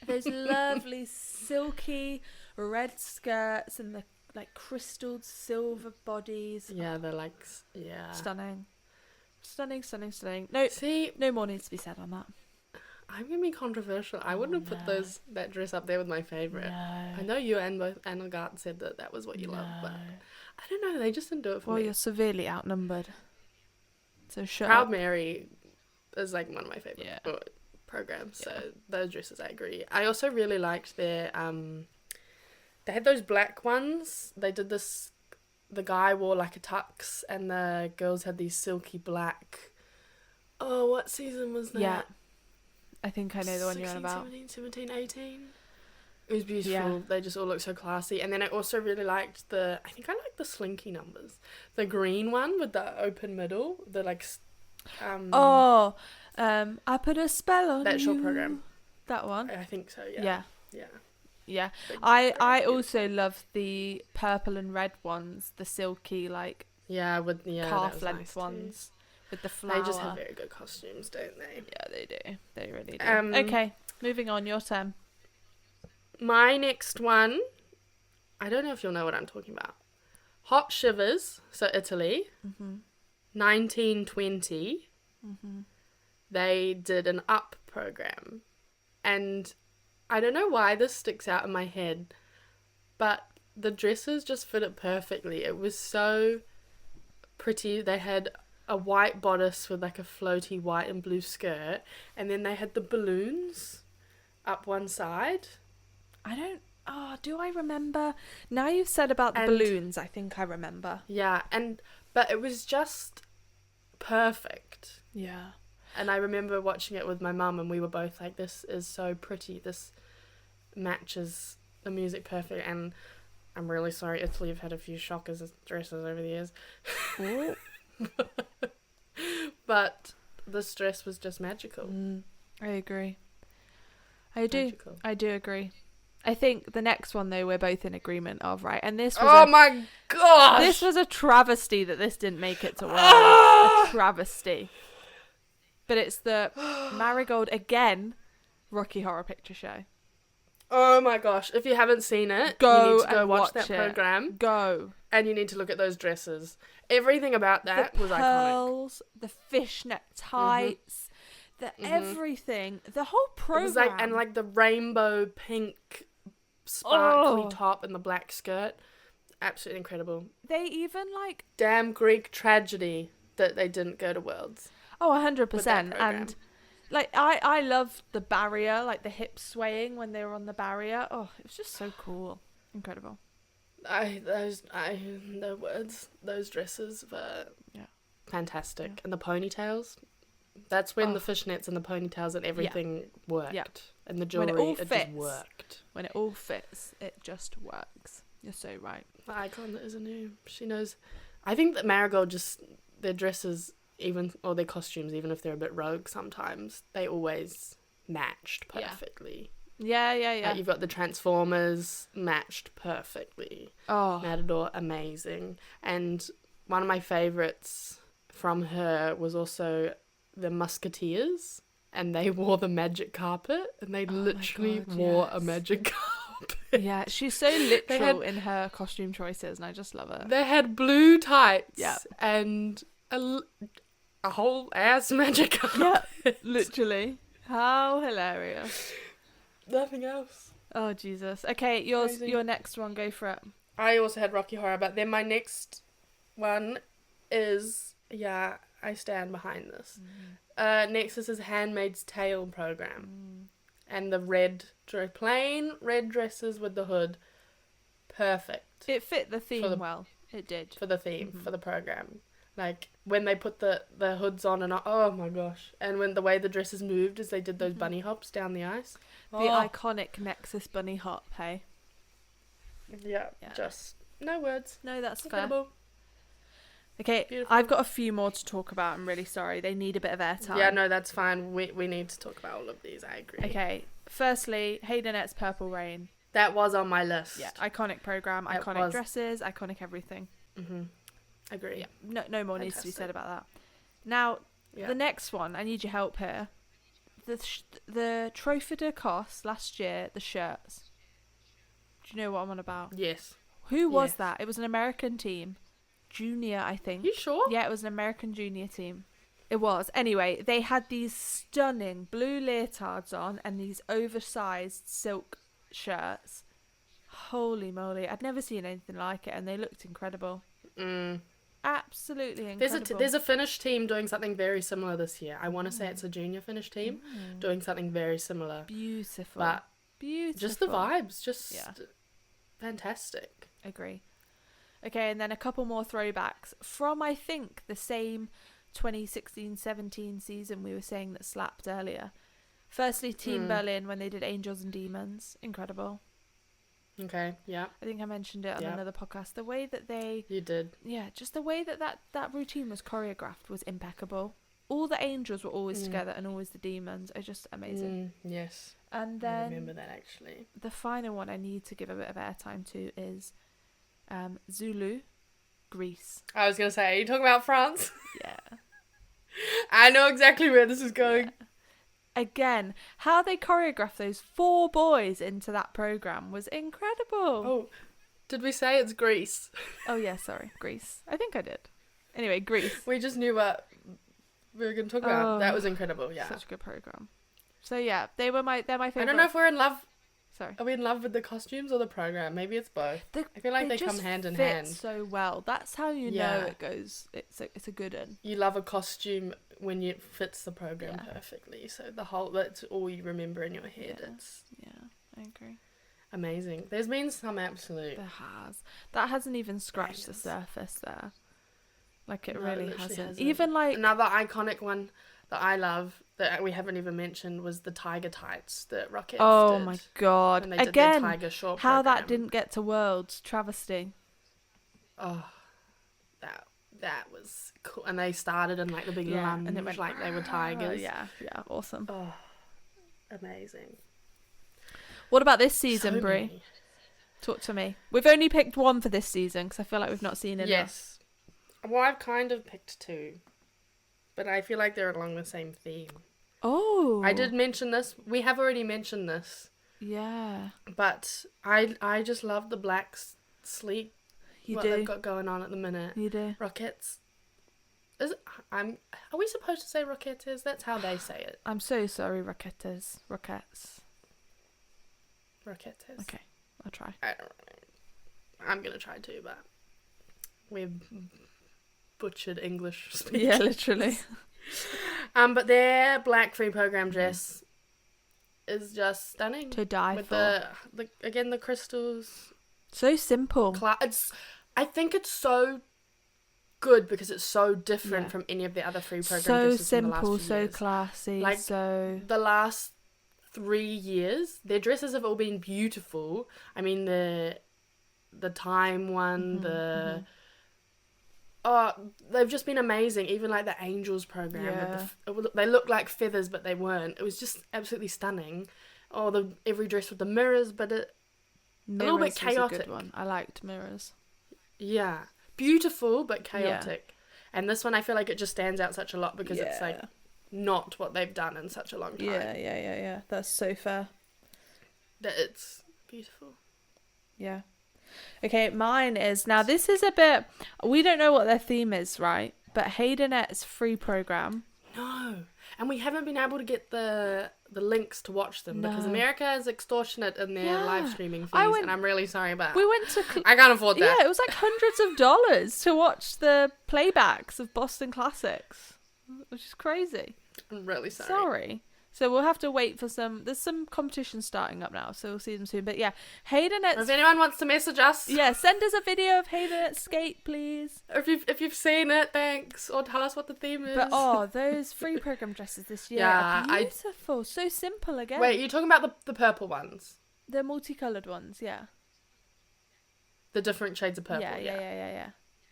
Those lovely silky red skirts and the like crystalled silver bodies. Yeah, they're like stunning. No more needs to be said on that. I'm gonna be controversial. I wouldn't have put that dress up there with my favourite. No. I know you and both Anna Gart said that was what you loved, but I don't know. They just didn't do it for me. Well, you're severely outnumbered. So shut Proud up. Mary is like one of my favourite programs. So those dresses, I agree. I also really liked their they had those black ones. They did this. The guy wore like a tux, and the girls had these silky black. Oh, what season was that? Yeah. I think I know the one you're on about. 17, 18. It was beautiful. Yeah. They just all look so classy. And then I also really liked I liked the slinky numbers. The green one with the open middle. The like... I put a spell on that you. short program. That one? I think so, yeah. Yeah. I also love the purple and red ones. The silky, like... Yeah, with the calf length ones. With the flower. They just have very good costumes, don't they? Yeah, they do. They really do. Okay, moving on. Your turn. My next one, I don't know if you'll know what I'm talking about. Hot Shivers, so Italy, 1920. They did an Up program, and I don't know why this sticks out in my head, but the dresses just fit it perfectly. It was so pretty. They had a white bodice with like a floaty white and blue skirt, and then they had the balloons up one side. Do I remember? Now you've said about the balloons, I think I remember. Yeah, but it was just perfect. Yeah. And I remember watching it with my mum, and we were both like, this is so pretty. This matches the music perfect. And I'm really sorry, Italy have had a few shockers dresses over the years. But this dress was just magical. I agree. I do agree. I think the next one, though, we're both in agreement of, right? And this was my gosh! This was a travesty that this didn't make it to Worlds. A travesty. But it's the Marigold again Rocky Horror Picture Show. Oh my gosh. If you haven't seen it, you need to go watch that program. Go. And you need to look at those dresses. Everything about that was iconic. The pearls, the fishnet tights, the everything, the whole program. It was like the rainbow pink sparkly top and the black skirt. Absolutely incredible. They even damn Greek tragedy that they didn't go to Worlds. Oh, 100%. And Like, I loved the barrier, like the hips swaying when they were on the barrier. Oh, it was just so cool. Incredible. No words. Those dresses were fantastic. Yeah. And the ponytails. That's when Oh. the fishnets and the ponytails and everything worked. Yeah. And the When jewellery, it all just fits. worked. When it all fits, it just works. You're so right. The icon is new. She knows. I think that Marigold their dresses, or their costumes, even if they're a bit rogue sometimes, they always matched perfectly. Yeah. Like you've got the Transformers matched perfectly. Oh. Matador, amazing. And one of my favourites from her was also the Musketeers, and they wore the magic carpet, and they literally wore a magic carpet. Yeah, she's so literal in her costume choices, and I just love her. They had blue tights Yeah. and a whole ass magic carpet. Yeah, literally. How hilarious. Nothing else. Oh, Jesus. Okay, your next one, go for it. I also had Rocky Horror, but then my next one is, I stand behind this. Next is his Handmaid's Tale program. And the plain red dresses with the hood. Perfect. It fit the theme well. It did. For the theme, for the program. Like, when they put the hoods on and oh my gosh. And when the way the dresses moved as they did those bunny hops down the ice. The iconic Nexus bunny hop, hey? Yeah, just no words. No, that's incredible. Fair. Okay, Beautiful. I've got a few more to talk about. I'm really sorry. They need a bit of airtime. Yeah, no, that's fine. We need to talk about all of these. I agree. Okay, firstly, Haydenette's Purple Rain. That was on my list. Yeah, iconic program, iconic dresses, iconic everything. Agree. Yeah, no more needs to be said about that. Now, the next one, I need your help here. The Trophy de Coste last year, the shirts. Do you know what I'm on about? Yes. Who was that? It was an American team. Junior, I think. You sure? Yeah, it was an American junior team. It was. Anyway, they had these stunning blue leotards on and these oversized silk shirts. Holy moly. I'd never seen anything like it, and they looked incredible. Absolutely incredible. There's a Finnish team doing something very similar this year. I want to say it's a junior Finnish team doing something very similar. Beautiful. But beautiful. Just the vibes. Just fantastic. Agree. Okay, and then a couple more throwbacks from, I think, the same 2016-17 season we were saying that slapped earlier. Firstly, Team Berlin when they did Angels and Demons. Incredible. Okay, yeah. I think I mentioned it on another podcast. The way that they... You did. Yeah, just the way that routine was choreographed was impeccable. All the angels were always together and always the demons are just amazing. Yes. And then... I remember that, actually. The final one I need to give a bit of airtime to is... Zulu, Greece. I was going to say, are you talking about France? Yeah. I know exactly where this is going. Yeah. Again, how they choreographed those 4 boys into that program was incredible. Oh, did we say it's Greece? Oh, yeah, sorry. Greece. I think I did. Anyway, Greece. We just knew what we were going to talk about. That was incredible, yeah. Such a good program. So, yeah, they're my favourite. I don't know if we're in love. Sorry. Are we in love with the costumes or the program? Maybe it's both. I feel like they come hand in hand. So well. That's how you know it goes. It's a good one. You love a costume when it fits the program perfectly. So that's all you remember in your head. I agree. Amazing. There's been some absolute. That hasn't even scratched the surface there. Like it really hasn't. Even like another iconic one that I love that we haven't even mentioned was the tiger tights that Rockets did. My god! When they did their Tiger Shore how program. that didn't get to Worlds, travesty. Oh, that was cool. And they started in like the big lunge, and it went like they were tigers. Yeah, awesome. Oh, amazing. What about this season, Brie? Talk to me. We've only picked one for this season because I feel like we've not seen enough. Yes. Well, I've kind of picked 2. But I feel like they're along the same theme. Oh. I did mention this. We have already mentioned this. Yeah. But I just love the black sleep. What they've got going on at the minute. You do. Rockets. Are we supposed to say Rockets? That's how they say it. I'm so sorry, Rockets. Rockets. Okay, I'll try. I don't know. I'm going to try too, but we've butchered English speakers. Yeah, literally. But their black free program dress is just stunning. To die with for. the crystals. So simple. I think it's so good because it's so different Yeah. from any of the other free program So dresses from the last simple, few so years. classy, Like, so... The last 3 years, their dresses have all been beautiful. I mean, the time one, they've just been amazing. Even like the Angels program, they look like feathers, but they weren't. It was just absolutely stunning. Oh, every dress with the mirrors, but a little bit chaotic. Was a good one. I liked mirrors. Yeah, beautiful but chaotic. And this one, I feel like it just stands out such a lot because it's like not what they've done in such a long time. Yeah. That's so fair. That it's beautiful. Yeah. Okay, mine is, now this is a bit, we don't know what their theme is, right? But Haydenette's free program. No. And we haven't been able to get the links to watch them because America is extortionate in their live streaming fees, and I'm really sorry about it. We went to... I can't afford that. Yeah, it was like hundreds of dollars to watch the playbacks of Boston Classics, which is crazy. I'm really sorry. So we'll have to wait for there's some competition starting up now, so we'll see them soon. But yeah, Haydenette's... If anyone wants to message us... Yeah, send us a video of Haydenette's skate, please. If you've seen it, thanks. Or tell us what the theme is. But those free program dresses this year are beautiful. So simple again. Wait, you're talking about the purple ones? The multicoloured ones, yeah. The different shades of purple, yeah.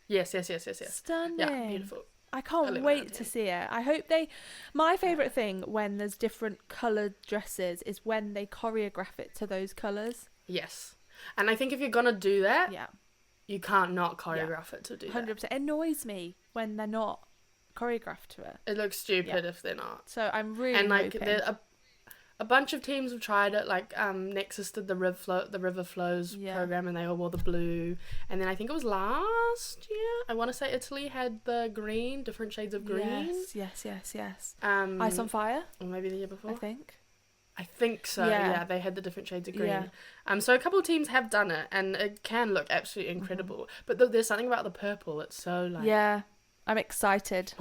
Yes. Stunning. Yeah, beautiful. I can't wait to see it. I hope my favourite thing when there's different coloured dresses is when they choreograph it to those colours. Yes. And I think if you're going to do that, yeah, you can't not choreograph it to do 100%. That. It annoys me when they're not choreographed to it. It looks stupid if they're not. So I'm really hoping. A bunch of teams have tried it, like Nexus did the River Flows program, and they all wore the blue. And then I think it was last year, I want to say Italy had the green, different shades of green. Yes. Ice on Fire? Or maybe the year before. I think so, yeah. They had the different shades of green. Yeah. So a couple of teams have done it, and it can look absolutely incredible. But there's something about the purple, it's so like... Yeah, I'm excited.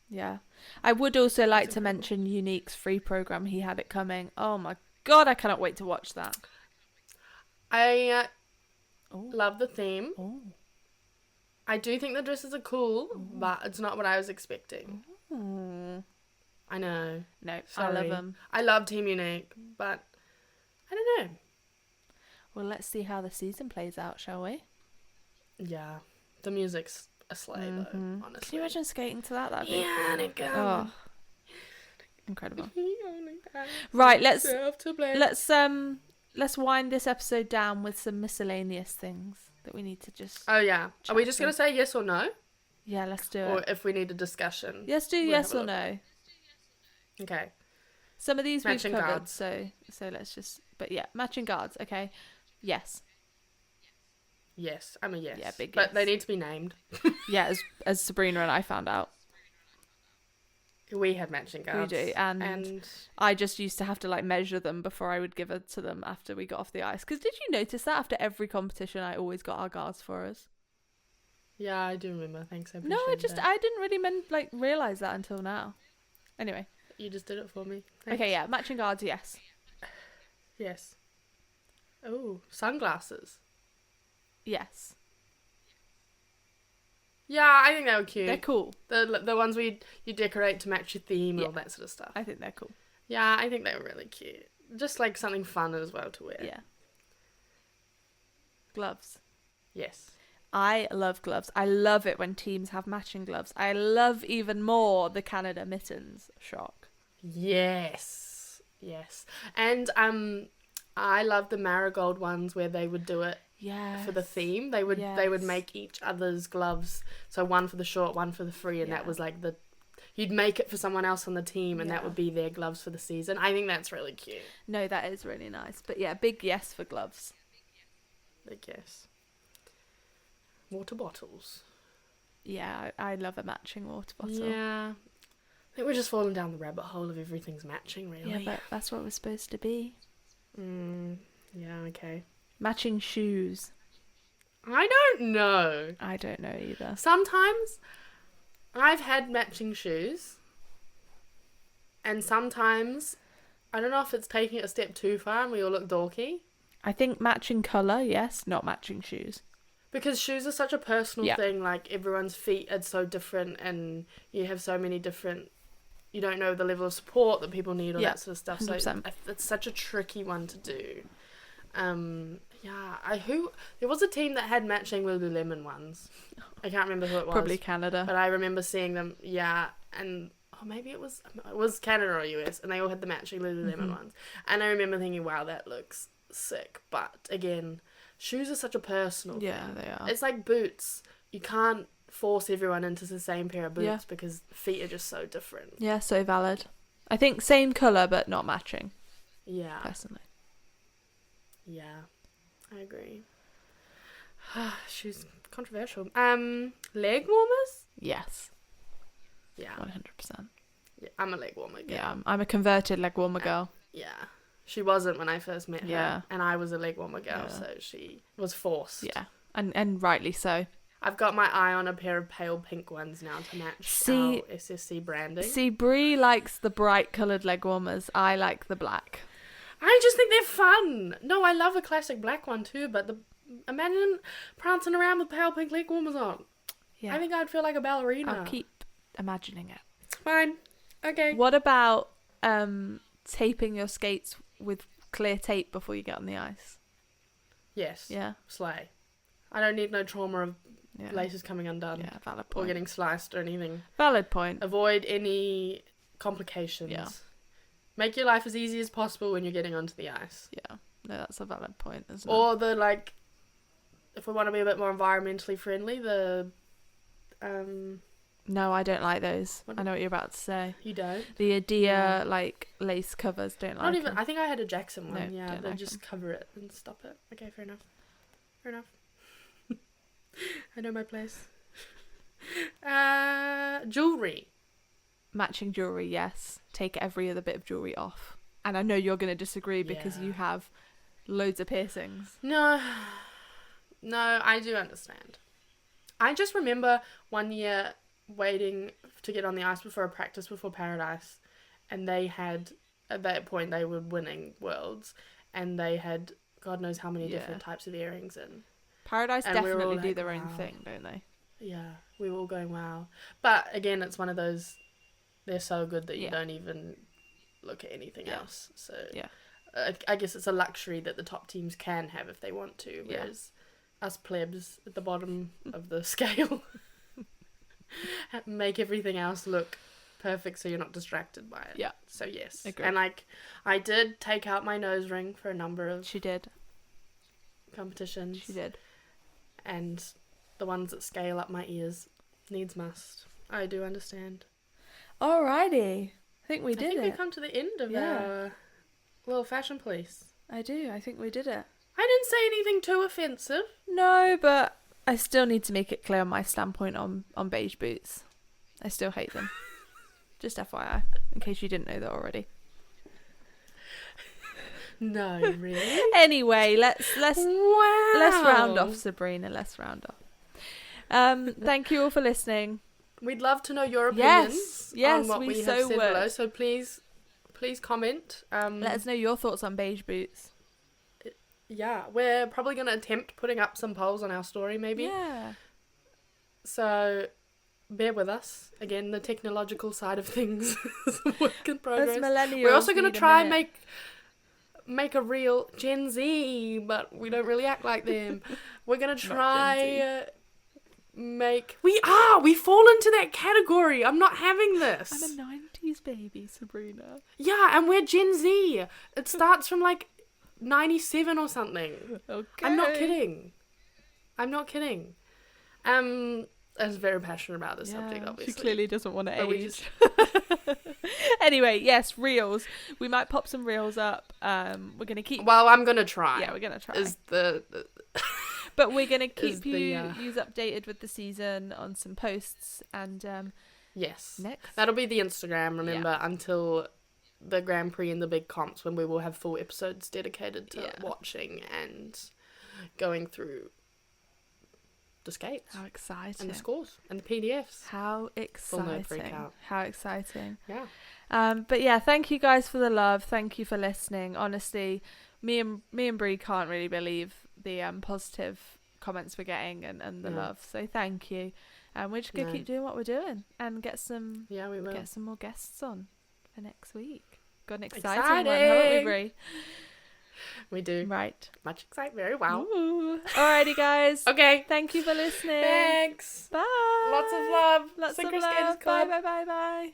Yeah. I would also like to mention Unique's free program. He had it coming. Oh my god, I cannot wait to watch that. I love the theme. I do think the dresses are cool, but it's not what I was expecting. I know. No, sorry. I love them. I love Team Unique, but I don't know. Well, let's see how the season plays out, shall we? Yeah. The music's a slay though, honestly. Can you imagine skating to that? That'd be... Yeah, incredible. Right, let's wind this episode down with some miscellaneous things that we need to just... Oh yeah. Are we just going to say yes or no? Yeah, let's do it. Or if we need a discussion. Let's do yes or no. Okay. Some of these matching we've covered, guards. so let's just... But yeah, matching guards, okay. Yes. Yes, I'm a yes. Yeah, big but yes. They need to be named. Yeah, as Sabrina and I found out. We have matching guards. We do, and I just used to have to like measure them before I would give it to them after we got off the ice. Because did you notice that after every competition I always got our guards for us? Yeah, I do remember. Thanks. I didn't really realise that until now. Anyway. You just did it for me. Thanks. Okay, yeah, matching guards, yes. Yes. Oh, sunglasses. Yes. Yeah, I think they were cute. They're cool. The ones where you decorate to match your theme and all that sort of stuff. I think they're cool. Yeah, I think they were really cute. Just like something fun as well to wear. Yeah. Gloves. Yes. I love gloves. I love it when teams have matching gloves. I love even more the Canada mittens. Shock. Yes. Yes. And I love the marigold ones where they would do it for the theme. They would make each other's gloves. So one for the short, one for the free, and that was like you'd make it for someone else on the team, and that would be their gloves for the season. I think that's really cute. No, that is really nice. But yeah, big yes for gloves. Big yes. Water bottles. Yeah, I love a matching water bottle. Yeah. I think we're just falling down the rabbit hole of everything's matching, really. Yeah, but that's what we're supposed to be. Yeah, okay. Matching shoes. I don't know. I don't know either. Sometimes I've had matching shoes, and sometimes, I don't know if it's taking it a step too far and we all look dorky. I think matching colour, yes, not matching shoes. Because shoes are such a personal Yeah. thing, like everyone's feet are so different and you have so many different, you don't know the level of support that people need, all Yeah, that sort of stuff. 100%. So it's such a tricky one to do. There was a team that had matching Lululemon ones. I can't remember who it was. Probably Canada. But I remember seeing them, and maybe it was Canada or US, and they all had the matching Lululemon ones. And I remember thinking, wow, that looks sick. But again, shoes are such a personal thing. Yeah, they are. It's like boots. You can't force everyone into the same pair of boots because feet are just so different. Yeah, so valid. I think same colour but not matching. Yeah. Personally. Yeah. I agree. Shoes controversial. Leg warmers? Yes. Yeah. 100%. Yeah, I'm a leg warmer girl. Yeah, I'm a converted leg warmer girl. Yeah. She wasn't when I first met her. Yeah. And I was a leg warmer girl, so she was forced. Yeah. And rightly so. I've got my eye on a pair of pale pink ones now to match our SSC branding. See, Brie likes the bright coloured leg warmers. I like the black. I just think they're fun. No, I love a classic black one too, but imagine prancing around with pale pink leg warmers on. Yeah. I think I'd feel like a ballerina. I'll keep imagining it. It's fine. Okay. What about taping your skates with clear tape before you get on the ice? Yes. Yeah. Slay. I don't need no trauma of Yeah. laces coming undone. Yeah, valid Or point. getting sliced or anything. Valid point. Avoid any complications. Yeah. Make your life as easy as possible when you're getting onto the ice. Yeah. No, that's a valid point, isn't it? Or if we want to be a bit more environmentally friendly, No, I don't like those. What? I know what you're about to say. you don't. The Adia, lace covers, don't like Not even. them. I think I had a Jackson one. No, Yeah, don't they like just them. cover it and stop it. Okay, fair enough. Fair enough. I know my place. Jewelry. Matching jewellery, yes. Take every other bit of jewellery off. And I know you're going to disagree because Yeah. you have loads of piercings. No, I do understand. I just remember one year waiting to get on the ice before a practice before Paradise, and they had, at that point, they were winning worlds, and they had God knows how many different types of earrings in. Paradise And we were all definitely do like, their own wow. thing, don't they? Yeah, we were all going, wow. But again, it's one of those, they're so good that you Yeah. don't even look at anything Yeah. else. So Yeah. I guess it's a luxury that the top teams can have if they want to, Yeah. whereas us plebs at the bottom of the scale make everything else look perfect so you're not distracted by it. Yeah. So yes. Agree. And I did take out my nose ring for a number of She did. competitions. She did. And the ones that scale up my ears needs must. I do understand. Alrighty. I think we I did think it. we've come to the end of Yeah. our little fashion police. I do. I think we did it. I didn't say anything too offensive. No, but I still need to make it clear my standpoint on beige boots. I still hate them. Just FYI, in case you didn't know that already. No, really? Anyway, let's Wow. round off, Sabrina. Let's round off. Thank you all for listening. We'd love to know your opinions Yes, on what we we have so said below. would. So please comment. Let us know your thoughts on beige boots. Yeah, we're probably going to attempt putting up some polls on our story, maybe. Yeah. So bear with us. Again, the technological side of things is a work in progress. Us millennials. We're also going need to a try and minute. make a real Gen Z, but we don't really act like them. We're going to Not try we fall into that category. I'm not having this. I'm a 90s baby, Sabrina. Yeah, and we're Gen Z. It starts from 97 or something. Okay. I'm not kidding. I was very passionate about this subject, obviously. She clearly doesn't want to But we age. Anyway, yes, reels. We might pop some reels up. We're gonna keep. Well, I'm gonna try. Yeah, we're gonna try. Is the But we're gonna is keep the, you updated with the season on some posts and yes. next. That'll be the Instagram. Remember until the Grand Prix and the big comps when we will have full episodes dedicated to watching and going through the skates. How exciting. And the scores. And the PDFs. How exciting. freak out. How exciting. Yeah. But yeah, thank you guys for the love. Thank you for listening. Honestly, me and Brie can't really believe the positive comments we're getting and the love. So thank you. And we're just gonna keep doing what we're doing and get some we will. get some more guests on for next week. Got an exciting one, haven't we, Brie? We do. Right. Much excitement. Very well. Ooh. Alrighty, guys. Okay. Thank you for listening. Thanks. Bye. Lots of love. Lots Synchro of love. Skaters Bye, Club. bye, bye, bye.